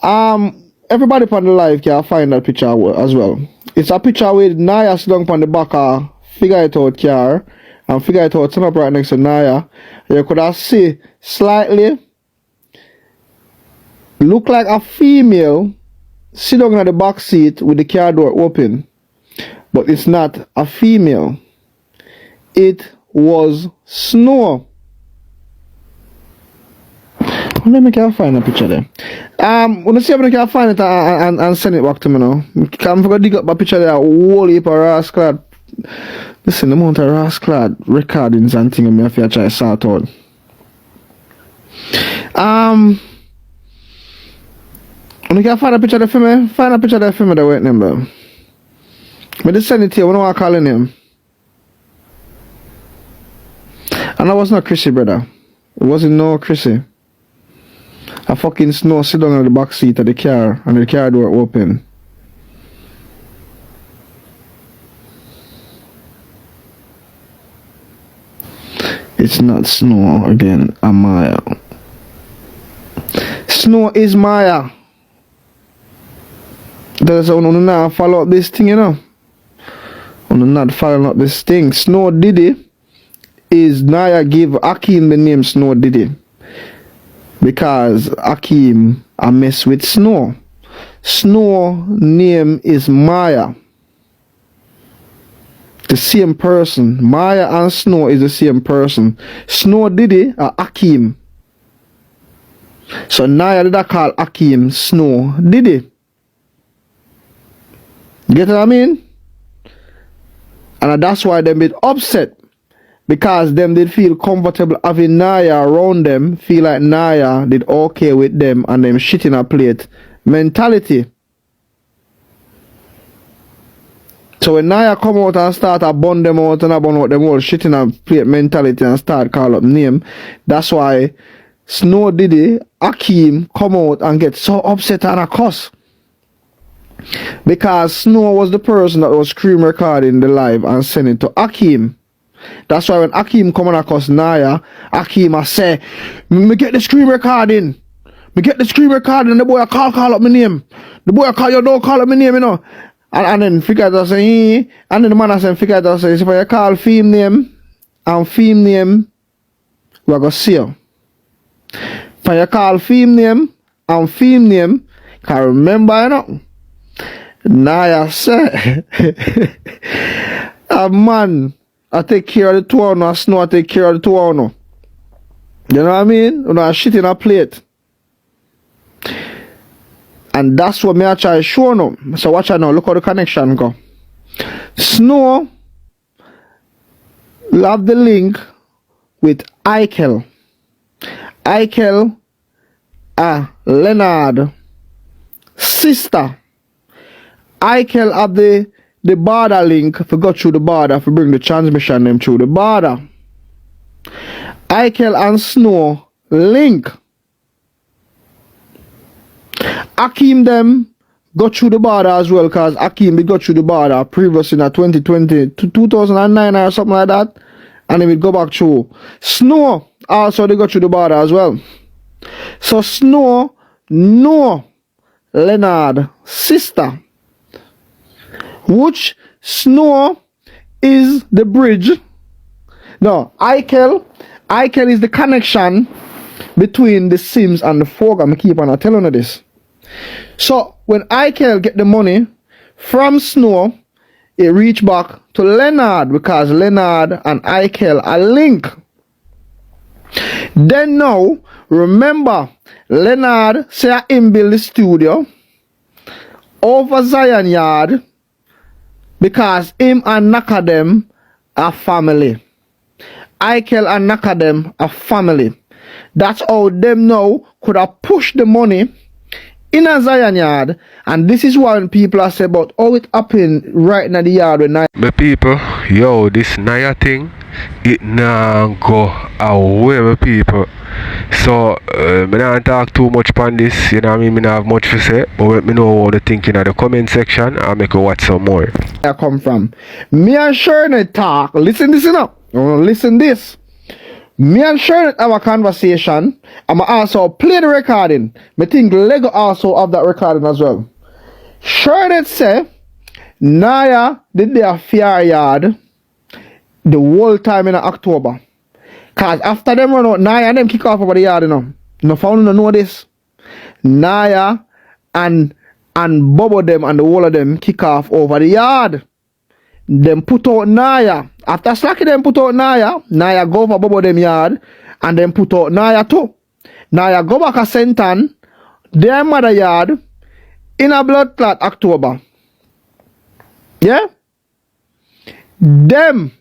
go. Everybody on the live can find that picture as well. It's a picture with Naya sitting on the back of figure it out car and figure it out turn up right next to Naya. You could have see slightly look like a female sitting on the back seat with the car door open, but it's not a female. It was Snow. Let me find a picture there. When I see if I can find it and send it back to me now. I'm going to dig up my picture there, a whole heap of rascal. Listen, the amount of rascal recordings and things I have to try to sort out. When you can find a picture there for me, find a picture there for me that wait number. But just send it to you, I don't want to call your name. And that was not Chrissy, brother. It wasn't no Chrissy. A fucking Snow sit down on the back seat of the car and the car door open. It's not Snow again, Maya. Snow is Maya. There's one not follow up this thing, you know. I'm not following up this thing. Snow Diddy is Naya give Akeem the name Snow Diddy. Because Akeem I mess with Snow. Snow name is Maya. The same person. Maya and Snow is the same person. Snow Diddy are Akeem. So Naya did I call Akeem Snow Diddy. Get what I mean? And that's why they been upset. Because them did feel comfortable having Naya around them, feel like Naya did okay with them and them shit in a plate mentality. So when Naya come out and start to bun them out and bun out them all shit in a plate mentality and start call up name, that's why Snow Diddy, Akeem come out and get so upset and a cuss. Because Snow was the person that was screen recording the live and sending it to Akeem. That's why when Akeem come on across Naya, Akeem I say, me get the screen recording. Me get the screen recording and the boy I call up my name. The boy I call you don't call up my name, you know. And then figure out say, and then the man I say, figure out say, if I call fame name and fame name, we're gonna see you. If I call fame name and fame name, can remember, you know. Naya say, a man, I take care of the two of Snow, I take care of the two of you. You know what I mean? You know, shit in a plate. And that's what me I try to show now. So watch out now, look how the connection go. Snow love the link with Eichel. Eichel Leonard sister. Eichel have the border link for go through the border for bring the transmission them through the border. Eichel and Snow link. Akeem them go through the border as well because Akeem did go through the border previously in 2020 to 2009 or something like that, and then we go back through. Snow also they go through the border as well. So Snow know Leonard sister, which Snow is the bridge. No, Eichel is the connection between the Sims and the Fog. I'm keep on telling you this. So when Eichel get the money from Snow, it reach back to Leonard because Leonard and Eichel are linked. Then now, remember, Leonard say him build the studio over Zion Yard because him and Nakadem are family. Eichel and Nakadem are family. That's how them now could have pushed the money in a Zion Yard, and this is why when people are saying about how it happened right in the yard when My people, yo, this Naya thing, it nah go away, my people. So, me not talk too much on this, you know what I mean? Me not have much to say, but let me know what you think in the comment section and make you watch some more. I come from. Me and Shernette talk. Listen this up. Listen this. Me and Shernette have a conversation. I'ma also play the recording. Me think Lego also have that recording as well. Shernette say Naya did their fair yard the whole time in October. Cause after them run out, Naya and them kick off over the yard, you know. No found no know this. Naya and Bobo them and the whole of them kick off over the yard. Them put out Naya. After Slacky them put out Naya, Naya go over Bobo them yard and then put out Naya too. Naya go back a Senton, their mother yard, in a blood clot October. Yeah? Them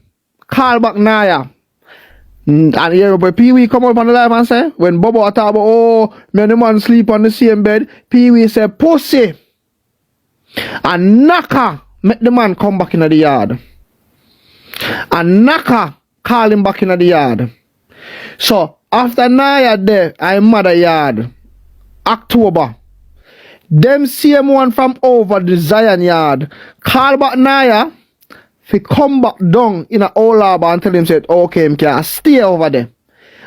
call back Naya. And here when Pee-wee come up on the live and say, when Bobo talk about, oh, me and the man sleep on the same bed, Pee-wee say, pussy. And Naka make the man come back in the yard. And Naka call him back in the yard. So after Naya there, I mother yard, October. Them same one from over the Zion yard call back Naya. If he come back down in a old lab and tell him, say, okay, I can stay over there.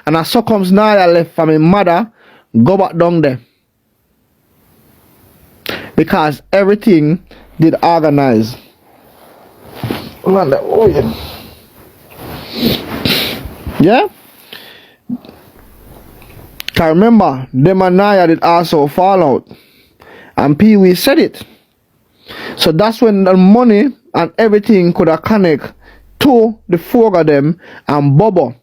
And as so comes Naya left from his mother, go back down there. Because everything did organize. Oh, yeah. Yeah? Because remember, them and Naya did also fall out. And Pee-wee said it. So that's when the money and everything could have connect to the four of them and Bobo.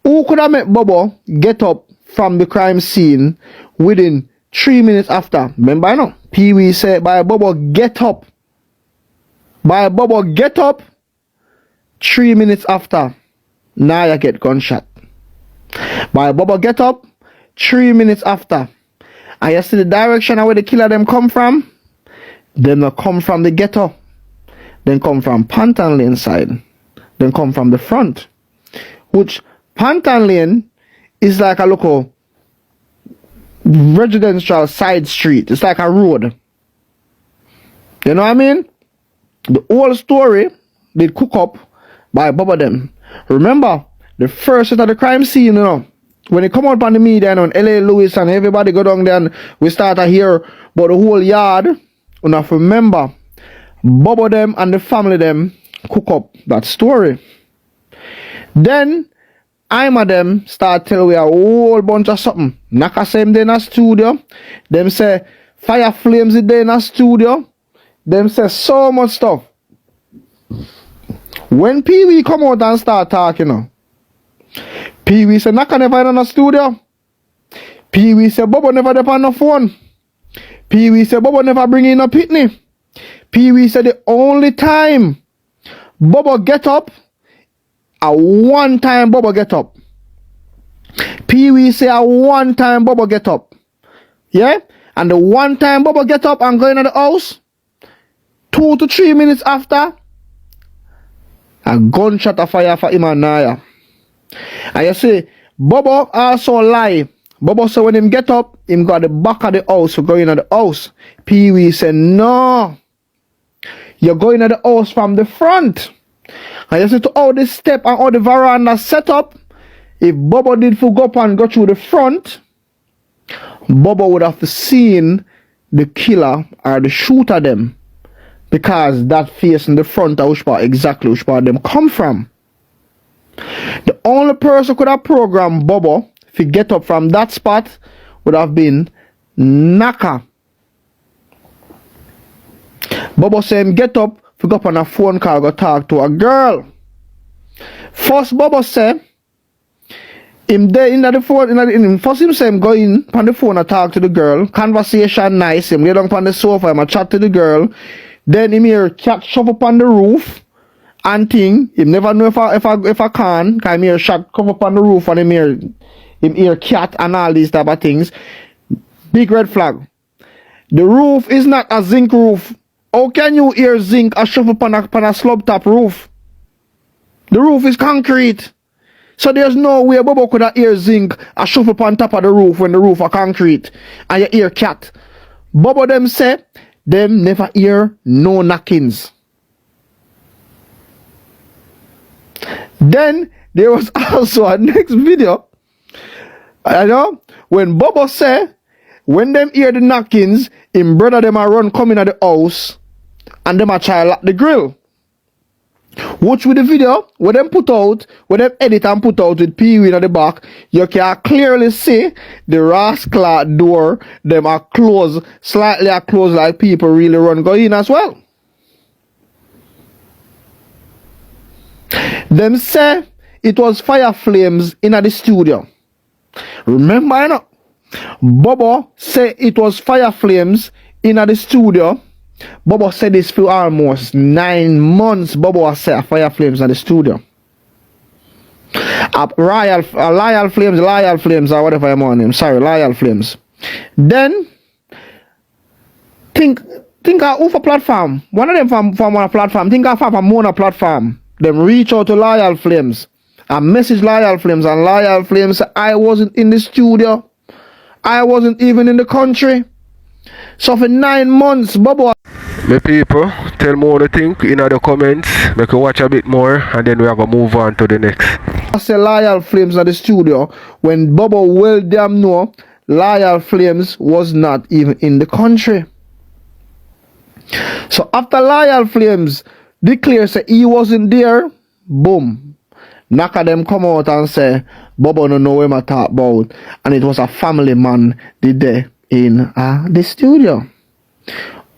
Who could have made Bobo get up from the crime scene within 3 minutes after? Remember, I know. Pee-wee said, by Bobo get up. By Bobo get up. 3 minutes after, Naya get gunshot. By Bobo get up. 3 minutes after. And you see the direction of where the killer them come from? Them not come from the ghetto. Then come from Pantan Lane side. Then come from the front. Which Pantan Lane is like a local residential side street. It's like a road. You know what I mean? The whole story did cook up by Bubba them. Remember, the first set of the crime scene, you know, when it come out on the media and on L.A. Lewis and everybody go down there and we start to hear about the whole yard, you have to remember, Bubba them and the family them cook up that story. Then I'm a them start telling we a whole bunch of something. Naka say them in a studio. Them say Fire Flames is there in a studio. Them say so much stuff. When Pee-wee come out and start talking, you know, Pee-wee say Naka never in a studio. Pee-wee say Bubba never there on the phone. Pee-wee say Bubba never bring in a pitney. Pee-wee said the only time Bubba get up, a one time Bubba get up. Pee-wee say a one time Bubba get up. Yeah? And the one time Bubba get up and go into the house, 2 to 3 minutes after, a gunshot of fire for him and Naya. And you see, Bubba also lie. Bubba said when him get up, him got the back of the house for going into the house. Pee-wee said, no. You're going to the house from the front. And you see to all the step and all the veranda set up. If Bobo did go up and go through the front, Bobo would have seen the killer or the shooter them. Because that face in the front of which part exactly which part them come from. The only person could have programmed Bobo if he get up from that spot would have been Naka. Bobo say him get up, pick up on a phone call, go talk to a girl. First Bobo say him there in the phone, first him say him go in on the phone and talk to the girl. Conversation nice, him lay down on the sofa, him a chat to the girl. Then him hear cat shove up on the roof and thing. Him never know if I can, cause him hear shot come up on the roof and him hear cat and all these type of things. Big red flag. The roof is not a zinc roof. How can you hear zinc a shove up on a slab top roof? The roof is concrete. So there's no way Bobo could have hear zinc a shuffle on top of the roof when the roof are concrete and you hear cat. Bobo them say them never hear no knockings. Then there was also a next video. I know when Bobo say when them hear the knockings, him brother them a run coming at the house and them a try lock the grill. Watch with the video, where them put out, where them edit and put out with Pee-wee at the back, you can clearly see the rascal door, them are closed, slightly are closed like people really run go in as well. Them say it was fire flames in the studio. Remember, you know, Bobo say it was fire flames in the studio. Bobo said this for almost 9 months. Bobo has set fire flames in the studio. Loyal flames, or whatever I'm on him. Sorry, loyal flames. Then think of who for platform. One of them from one platform. Think of from Mona platform. Them reach out to loyal flames and message loyal flames, and loyal flames say, I wasn't in the studio. I wasn't even in the country. So for 9 months, Bobo. My people, tell me what you think in the comments. Make you watch a bit more and then we are going to move on to the next. I say loyal flames at the studio when Bobo well damn know loyal flames was not even in the country. So after loyal flames declare say he wasn't there, boom. Naka them come out and say Bobo don't know what I talk about, and it was a family man did there in the studio.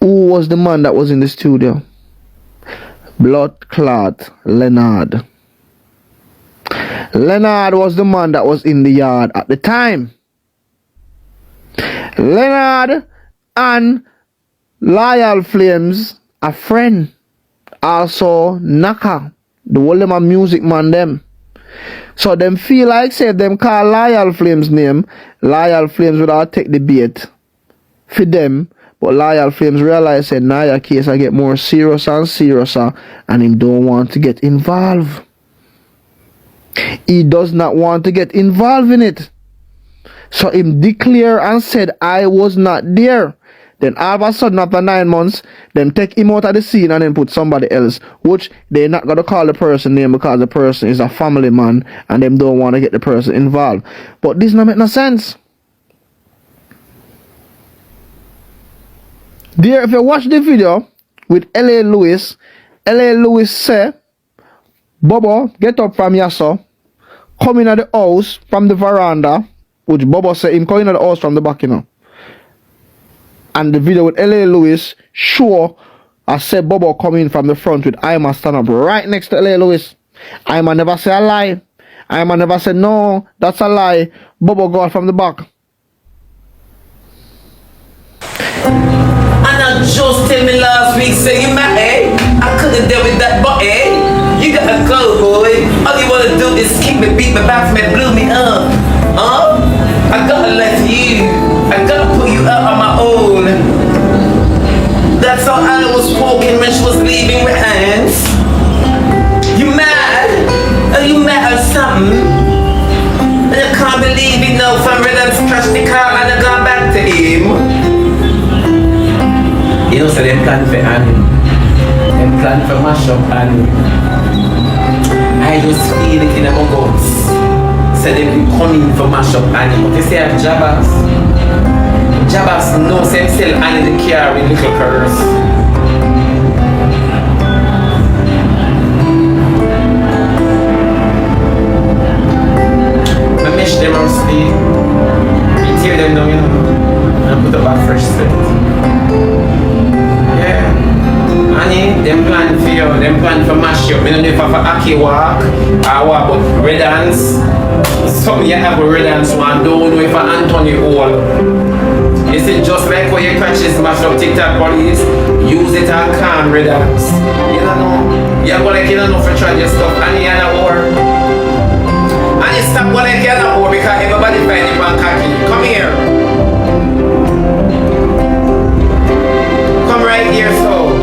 Who was the man that was in the studio? Blood clot Leonard. Leonard was the man that was in the yard at the time. Leonard and loyal flames a friend. Also Naka, the whole them a music man them. So them feel like say if them call loyal flames name, loyal flames would all take the bait for them. But loyal flames realize that Naya case I get more serious and seriouser, and him don't want to get involved. He does not want to get involved in it. So him declare and said I was not there. Then all of a sudden after 9 months, them take him out of the scene and then put somebody else, which they're not gonna call the person name because the person is a family man and them don't want to get the person involved. But this not make no sense. There, if you watch the video with L.A. Lewis say, Bobo, get up from your so, come in at the house from the veranda, which Bobo said him coming at the house from the back, you know. And the video with L.A. Lewis show, I said Bobo come in from the front with Ima stand up right next to L.A. Lewis. Ima never say a lie. Ima never say no, that's a lie. Bobo go out from the back. And I just tell me last week, say you mad, eh? I couldn't deal with that, but eh? You gotta go, boy. All you wanna do is kick me, beat me, bounce me, blew me up. I gotta let you. I gotta put you out on my own. That's how Anna was walking when she was leaving with hands. You mad? Are you mad or something? And I can't believe it now. From Redlands crashed the car and I got back to him. You know, so them plan for Annie. Them plan for mash up Annie. I just feel it in my guts. So they be coming for mash up Annie. But they say I'm Jabbas. Jabbas knows them sell Annie the car with little curse. I mesh them on sleep. You tear them down, you know, and put up a fresh set. Annie, them plan for you, them plan for mash up. I don't know if I have a Aki walk or what, but red dance. Something you have a red dance one, don't know if I Anthony Hall. You see, just like when you catch this mash up TikTok police, use it and calm red dance. You don't know. You're going like you don't know for trying your stuff. Annie, you're not war. Annie, stop going like you're not war because everybody find you on khaki. Come here. Come right here, so.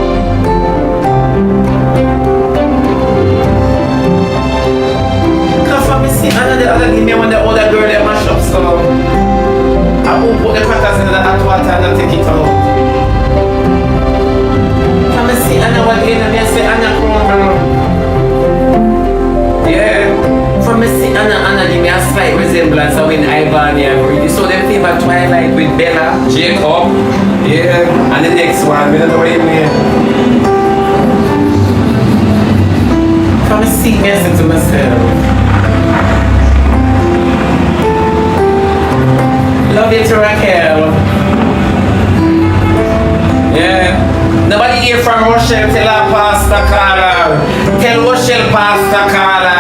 Bella, Jacob. Yeah. And the next one, we don't know what you mean. Come and see me and to myself. Love you to Raquel. Yeah. Nobody hear from Rochelle. Tell her Pastor Carla. Tell Rochelle Pastor Carla.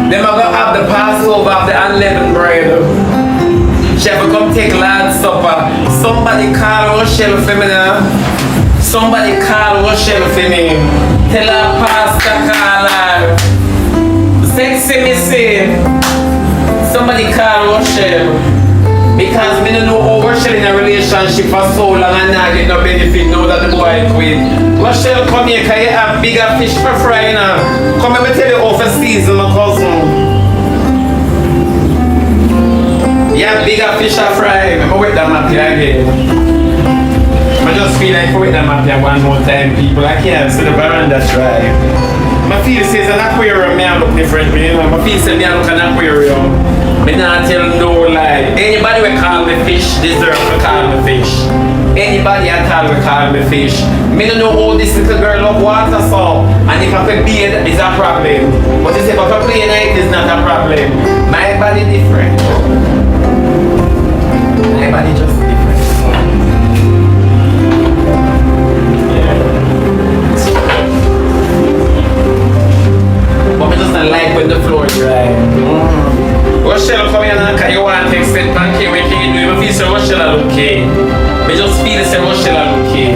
Them are gonna have the Passover of the unleavened bread. She have to come take Lord's Supper. Somebody call Rochelle for me now. Somebody call Rochelle for me. Tell her Pastor Carla. Sexy Missy. Somebody call Rochelle. Because me don't know how Rochelle in a relationship for so long and not get no benefit now that the boy quit. Rochelle, come here, can you have bigger fish for frying now? Come let me tell you how for season, my cousin. You have bigger fish for fry. I'm wet that map here again. I just feel like I wet that map here one more time, people. I can't see the veranda drive. My feel says an aquarium, me I look different, you know. My feel says me I look an aquarium. Me not tell no lie. Anybody we call me fish deserve to call me fish. Anybody at all we call me fish. Me don't know how this little girl love water so. And if I could bathe is a problem. But if I could play night is not a problem. My body different. My body just different. Yeah. But me just not like when the floor dry. Rochelle, come here and you want to extend pancake when you do it. I feel so Rochelle are okay. I just feel the Rochelle are okay.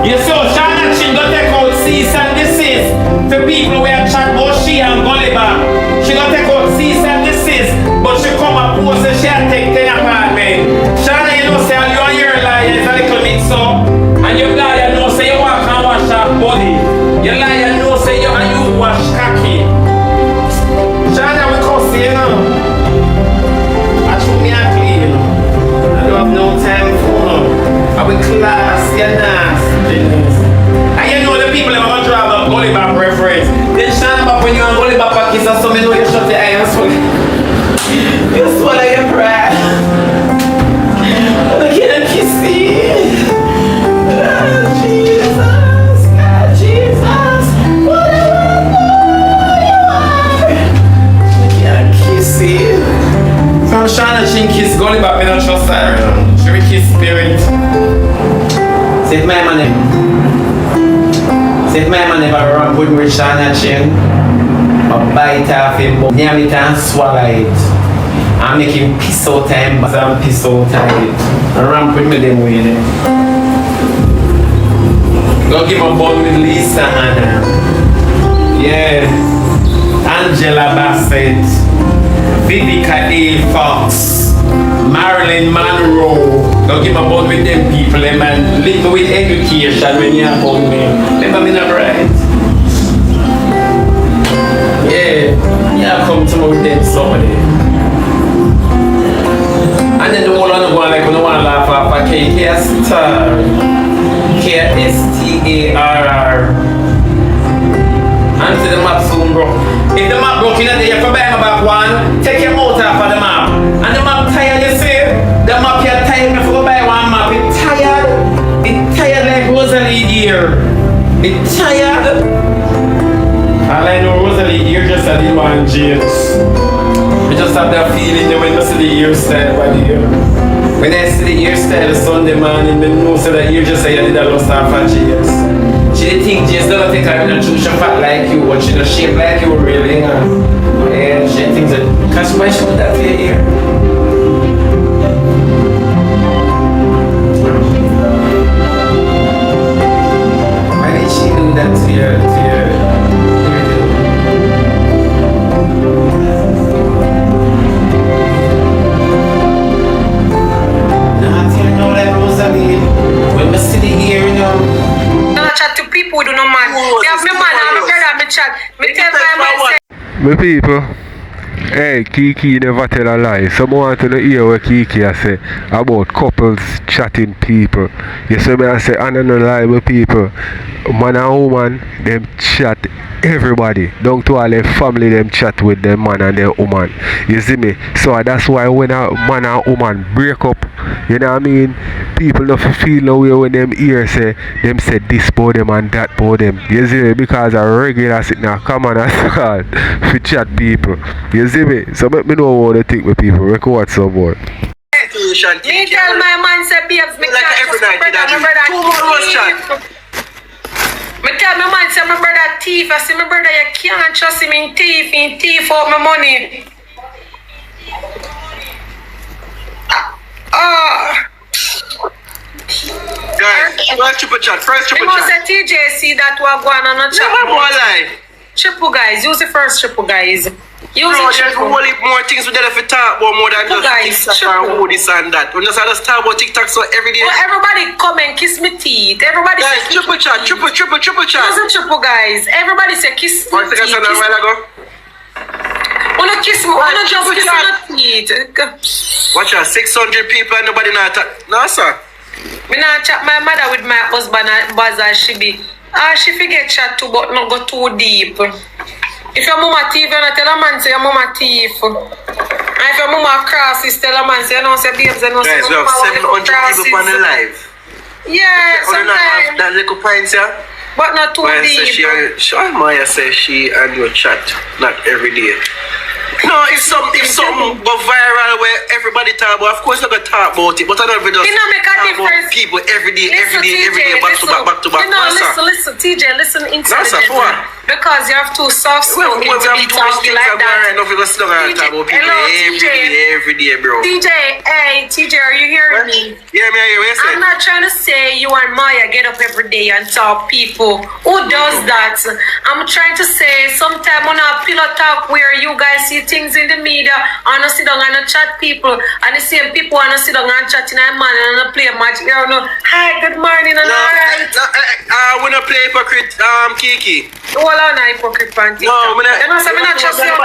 You saw Shana Chin don't take out cease and desist for people who are chat about she and Gulliver. She don't take out cease and desist, but she come and post and she take 10 apartment. Shana, you know, say you and your liar is a little mix up. And your liar know say you walk and wash her body. Your liar know say you and you wash khaki. Shana, we come see you now. I should me a clean. I don't have no time for no. I will class, you're nasty. And you know the people that want to have a Gulliver preference. Then Shana, but when you and Gulliver kiss or something, you know you shut your eyes and swallow. You swallow your pride. I can't kiss you. God, Jesus, God, Jesus. See, from Shana Chin kiss Gulliver, me not trust her. She will kiss spirit. Say my man never run with me Shana Chin. I bite off him, but near me and swallow it. I make him piss out time, but I'm piss out time. I ramp with me them way there. Go give a ball with Lisa Anna. Yeah. Angela Bassett. Vivica A. Fox, Marilyn Monroe. Don't give a bun with them people, them man. Live with education when you have on me. Never been right. Yeah, you come to me with them somebody. And then the whole one go like when you want to laugh off a K-Star. K-S-T-A-R-R. Until the map soon broke. If the map broke in a day, you have to buy my back one, take your mouth off of the map. And the map tired, you see? The map you're tired, if you go buy one map, it's tired. It's tired like Rosalie here. It's tired. All I know, Rosalie here just had the one jeans. I just have that feeling that when I see the hairstyle by the ear. When I see the hairstyle Sunday morning, then know so that you just say you did a lost half a jeans. She didn't think James doesn't think I'm in a true fat like you, but she don't shape like you really, you know. And she thinks that, cause why she put that to your ear? Why did she do that to your ear? Not you know that Rosalie, when we see the ear, you know. Chat to people who do not man. They have me man and my brother me chat. Me tell my man say. My people, hey, Kiki never tell a lie. Someone want to hear what Kiki I say about couples chatting people. You see me I say unreliable people. Man and woman, them chat everybody. Down to all their family them chat with them man and their woman. You see me? So that's why when a man and woman break up, you know what I mean? People don't feel no way when them hear say them say this for them and that for them. You see me? Because a regular sitting now come on and start to chat people. You see me? So let me know what they think with people. Record some more. Me tell my man say babes, me can't trust my brother. Me tell my man say my brother thief. I say my brother you can't trust him in thief out my money. Guys, first triple chat. You must say TJ see that we're going on a chat. Never more live. Triple guys, use the first triple guys. Bro, there's only more things we did if we talk about more than just TikTok and who this and that. We just talk about TikTok so every day. Well, everybody come and kiss me teeth. Everybody guys, say triple chat. Use the triple guys. Everybody say kiss me teeth. Wanna kiss me? Wanna just kiss me teeth? Watch out, 600 people and nobody not talk. No, sir. Me not chat my mother with my husband and barbz as she be. She forget chat too, but not go too deep. If your mama thief, you not tell a man say your mama thief. And if your mama crosses, tell a man say you know say babes and no say guys, we have 700 people on the live. Yeah, sometimes. That little pints, yeah? But not too Maya deep. Maya says she and your chat, not every day. No, if something go viral where everybody talk about, of course I'm gonna talk about it, but I don't even just talk about people every day, back to back. You know, listen, TJ, listen intelligently. Because you have too soft spoken to be talking like that. Every day, bro. TJ, are you hearing me? Yeah, I'm not trying to say you and Maya get up every day and talk people. Who does that? I'm trying to say sometime on a pillow talk where you guys see things in the media and I sit down and chat people and the same people and I sit down and chat in a man and I play a match. You know, hi, good morning and alright. I wanna play hypocrite, Kiki. Hold on, hypocrite panty. No, I'm not trust you.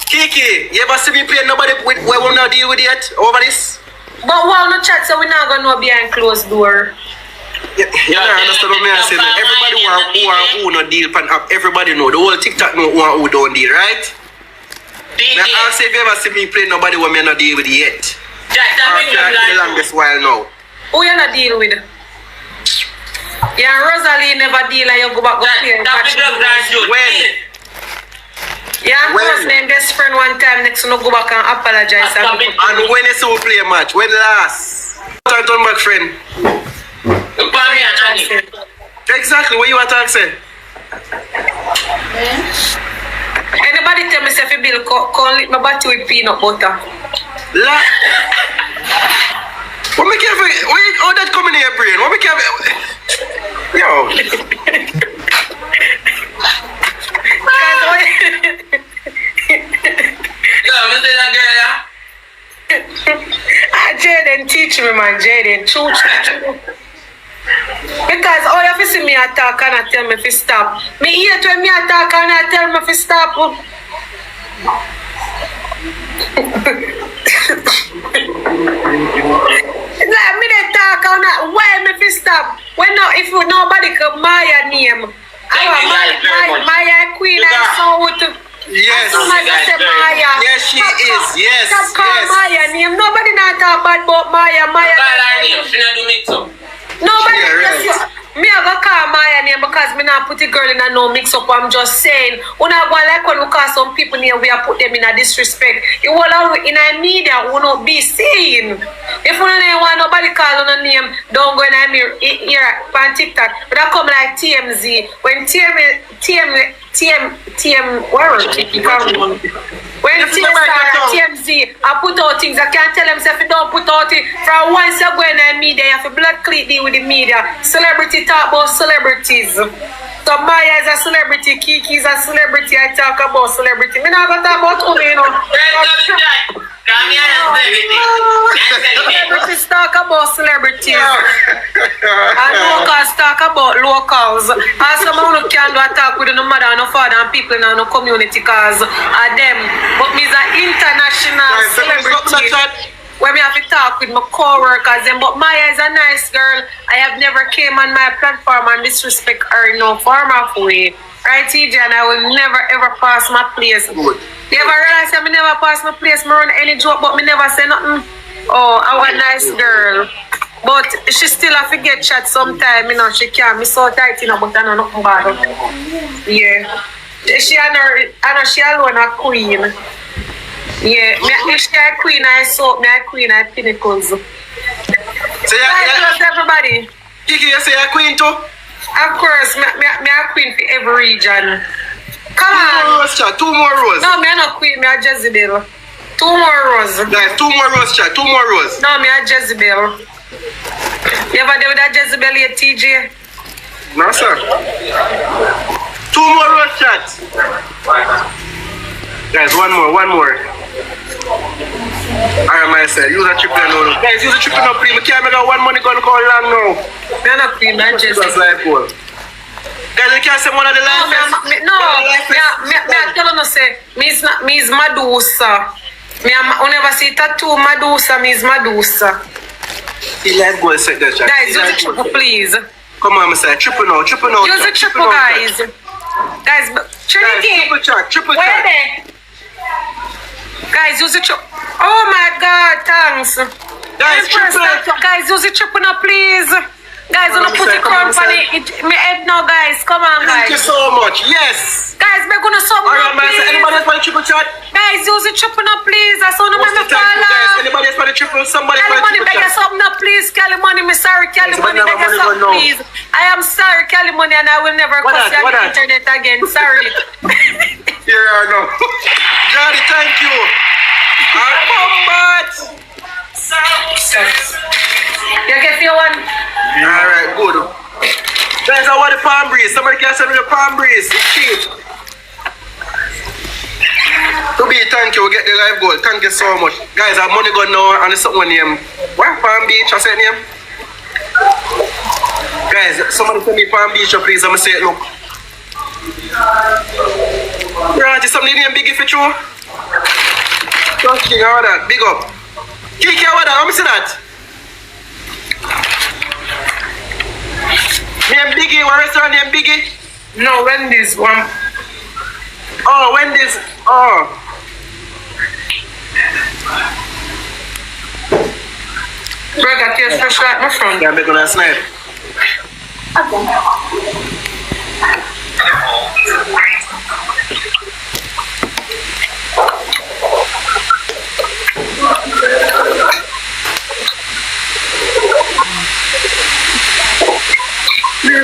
Kiki, you ever see me play nobody with where we not deal with it over this? But while no chat, so we're not gonna know behind closed door. Yeah, understand what I'm saying. Everybody who no deal pan up. Everybody know. The whole TikTok know who don't deal, right? Now I'll say if you ever see me play nobody who may not deal with it yet. The longest while now. Who you not deal with? Yeah, Rosealee never deal and you go back play. When? Yeah, I'm close my best friend one time next to no go back and apologize. And when you see we play a match? When last? Turn back friend. Exactly, what you want to say? Anybody tell me if you bill call it my body with peanut butter? What make you how that come in your brain? What make you yo? Jayden teach me, man. Jayden true. Because all of you see me attack and I tell me to stop. Me hate when me attack and I tell me to stop. Like me they talk and why me to stop? When no, if nobody could Maya name. Maya Queen and so yes, Maya. Yes, she is. Yes. Stop calling Maya name. Nobody not talk bad about Maya. Nobody me I go call Maya name because me not put the girl in a no mix up. I'm just saying. When I go like when we call some people name we are put them in a disrespect. It will all in a media will not be seen. If we don't want nobody call on a name, don't go in a mirror here on TikTok. But I come like TMZ. When when TMZ, I put out things, I can't tell them if you don't put out it. For once you go in the media, you have to blood clean deal with the media. Celebrity talk about celebrities. So Maya is a celebrity, Kiki is a celebrity, I talk about celebrity. Me not gonna talk about who you know. Celebrities talk about celebrities. And locals talk about locals. And some of them can do a talk with no mother and no father and people in no community because of them. But me is an international celebrity. when me have to talk with my co-workers, but Maya is a nice girl. I have never came on my platform and disrespect her in no form of way. Right, TJ, and I will never ever pass my place. Good. You ever realize that me never pass my place, me run any joke, but me never say nothing? Oh, I'm a nice girl. But she still have to get chat sometime, you know, she can't be so tight, you know, but I know nothing bad. Yeah. She and she alone a queen. Yeah, me she a queen, I soap, me a queen, I pinnacles. So Close everybody. Kiki, you say you're a queen too? Of course, me a queen for every region. Come Two more on. rose, chat. 2 more rose. No, me not queen, me a Jezebel. 2 more rose. Guys, 2 more rose, chat. 2 more rose. No, me a Jezebel. You ever deal with that Jezebel yet, TJ? No, sir. 2 more rose, chat. Guys, one more. Alright, my side. Use a triple now. Guys, use a triple now, please. I can't make one money going to call long now. Me not queen, me a That's Jezebel. life goal. Guys, you can't say one of the life. I tell you no say, me is Medusa. Me never see tattoo Medusa, me is Medusa. The life goal set there, chat. Guys, use a triple, please. Come on, my side. Triple now. Use a triple, guys. Guys, Trinity. Triple Where chat. they? Guys, use a triple. Oh my God, thanks. Guys, triple. Guys, use a triple now, please. Guys, I'm gonna put the company. Me head now, guys. Come on, Thank you guys. so much. Yes. Guys, we're gonna sub Alright, now, man. So please. anybody else want a triple chat? Guys, use the triple now, please. I saw no What's man the time, fall guys? off. Anybody else want a triple? Somebody Cali want a money, triple beg chat? us up now, please. Cali money, me sorry, Cali Yes, money, but beg now us money up, gone now. please. I am sorry, Cali money, and I will never What cuss that? you on What the that? internet again. Sorry. Here I know. Johnny, thank you. Combat. You get your one? Alright, good. Guys, I want the palm breeze. Somebody can send me the palm breeze. It's cheap. To be, thank you. We get the live goal. Thank you so much. Guys, our money gone now and it's something name. What? Palm Beach? I said name? Guys, somebody send me Palm Beach, please. I'm going to say it, look. Right, is something name Biggie for you? Just King, how that? Big up. Kiki, how that? Let me see that. Name Biggie, what restaurant name Biggie? No, Wendy's one. Oh, Wendy's. Oh. Burger taste fresh like my friend. Yeah, I'm gonna snipe.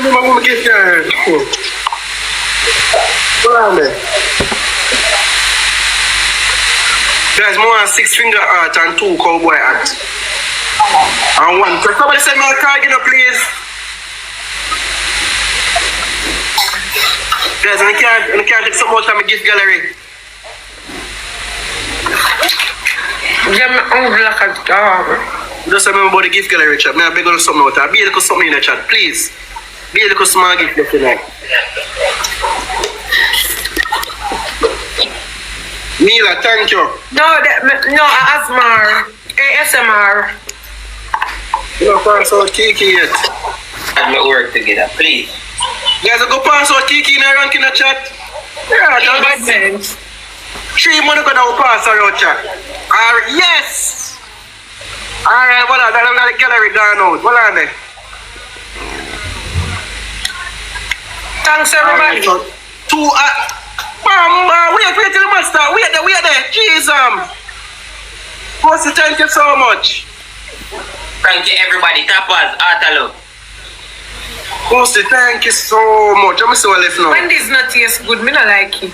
I'm gonna get there. Guys, more than 6 finger art and 2 cowboy art. And 1. So somebody send me a card, you know, please. Guys, I can't take some more time in gift gallery. Yeah, I'm like a dog. Just remember about the gift gallery chat. May I beg you something out there. Be a little something in the chat, please. Be a little small gift left tonight. Mila, thank you. No, ASMR. ASMR. You don't pass out Kiki yet. And we work together, please. Guys, I go pass out Kiki in the rank in the chat. Yeah, that's right. 3 months ago now pass out chat. Yes! Alright, hold on. That gallery down out. Hold on there. Thanks, everybody. Right, so 2 wait till the man start. Wait there. Jeez, Pussy, thank you so much. Thank you, everybody. Tapas, Atalo. Pussy, thank you so much. I'm so left now. Wendy's not taste good, me not like it.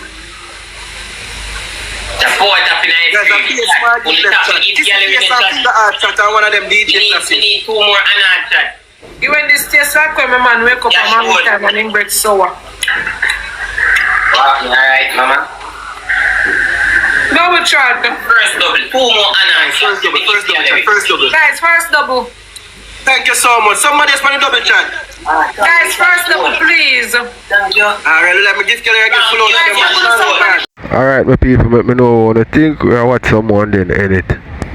The four tapping in Guys, I'm here smart Only left tapping chat. each This girl is in the something chat. the art chat and one of them We DJ need classes. 2 more another chat. You Wendy's taste like when my man wake up Yeah, and man sure. time and him bread sour. Alright, mama. Double shot. First double. 2 more another chat. First double. Guys, first double. Thank you so much. Somebody else want to double chat. Guys, first double, please. Thank you. Alright, let me give you a gift flow. Guys, you're gonna somebody. Alright, my people, let me know what you think. Or what someone then edit.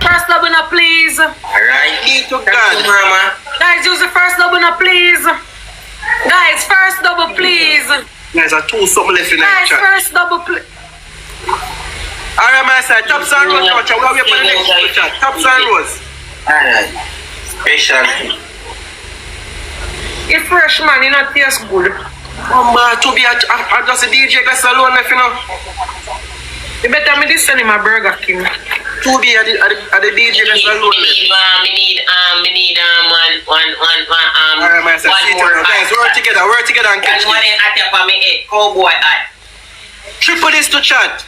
First double, now, please. Alright, key to God. Mama. Guys, use the first double now, please. Guys, first double, please. Guys, are two something left in the Guys, chat. first double, please. Alright, my side, Tops and Rose. Watch out, where we put the next super chat? Tops and Rose. Alright. Special. It's fresh, man. It not taste good. To be just a DJ that's alone left, you know. You better me this send him a Burger King. To be at the DJ that's alone left. We need one Alright, my side, see more. it, guys, work together and catch And one it. in at for me, cowboy hat. Triple this to chat.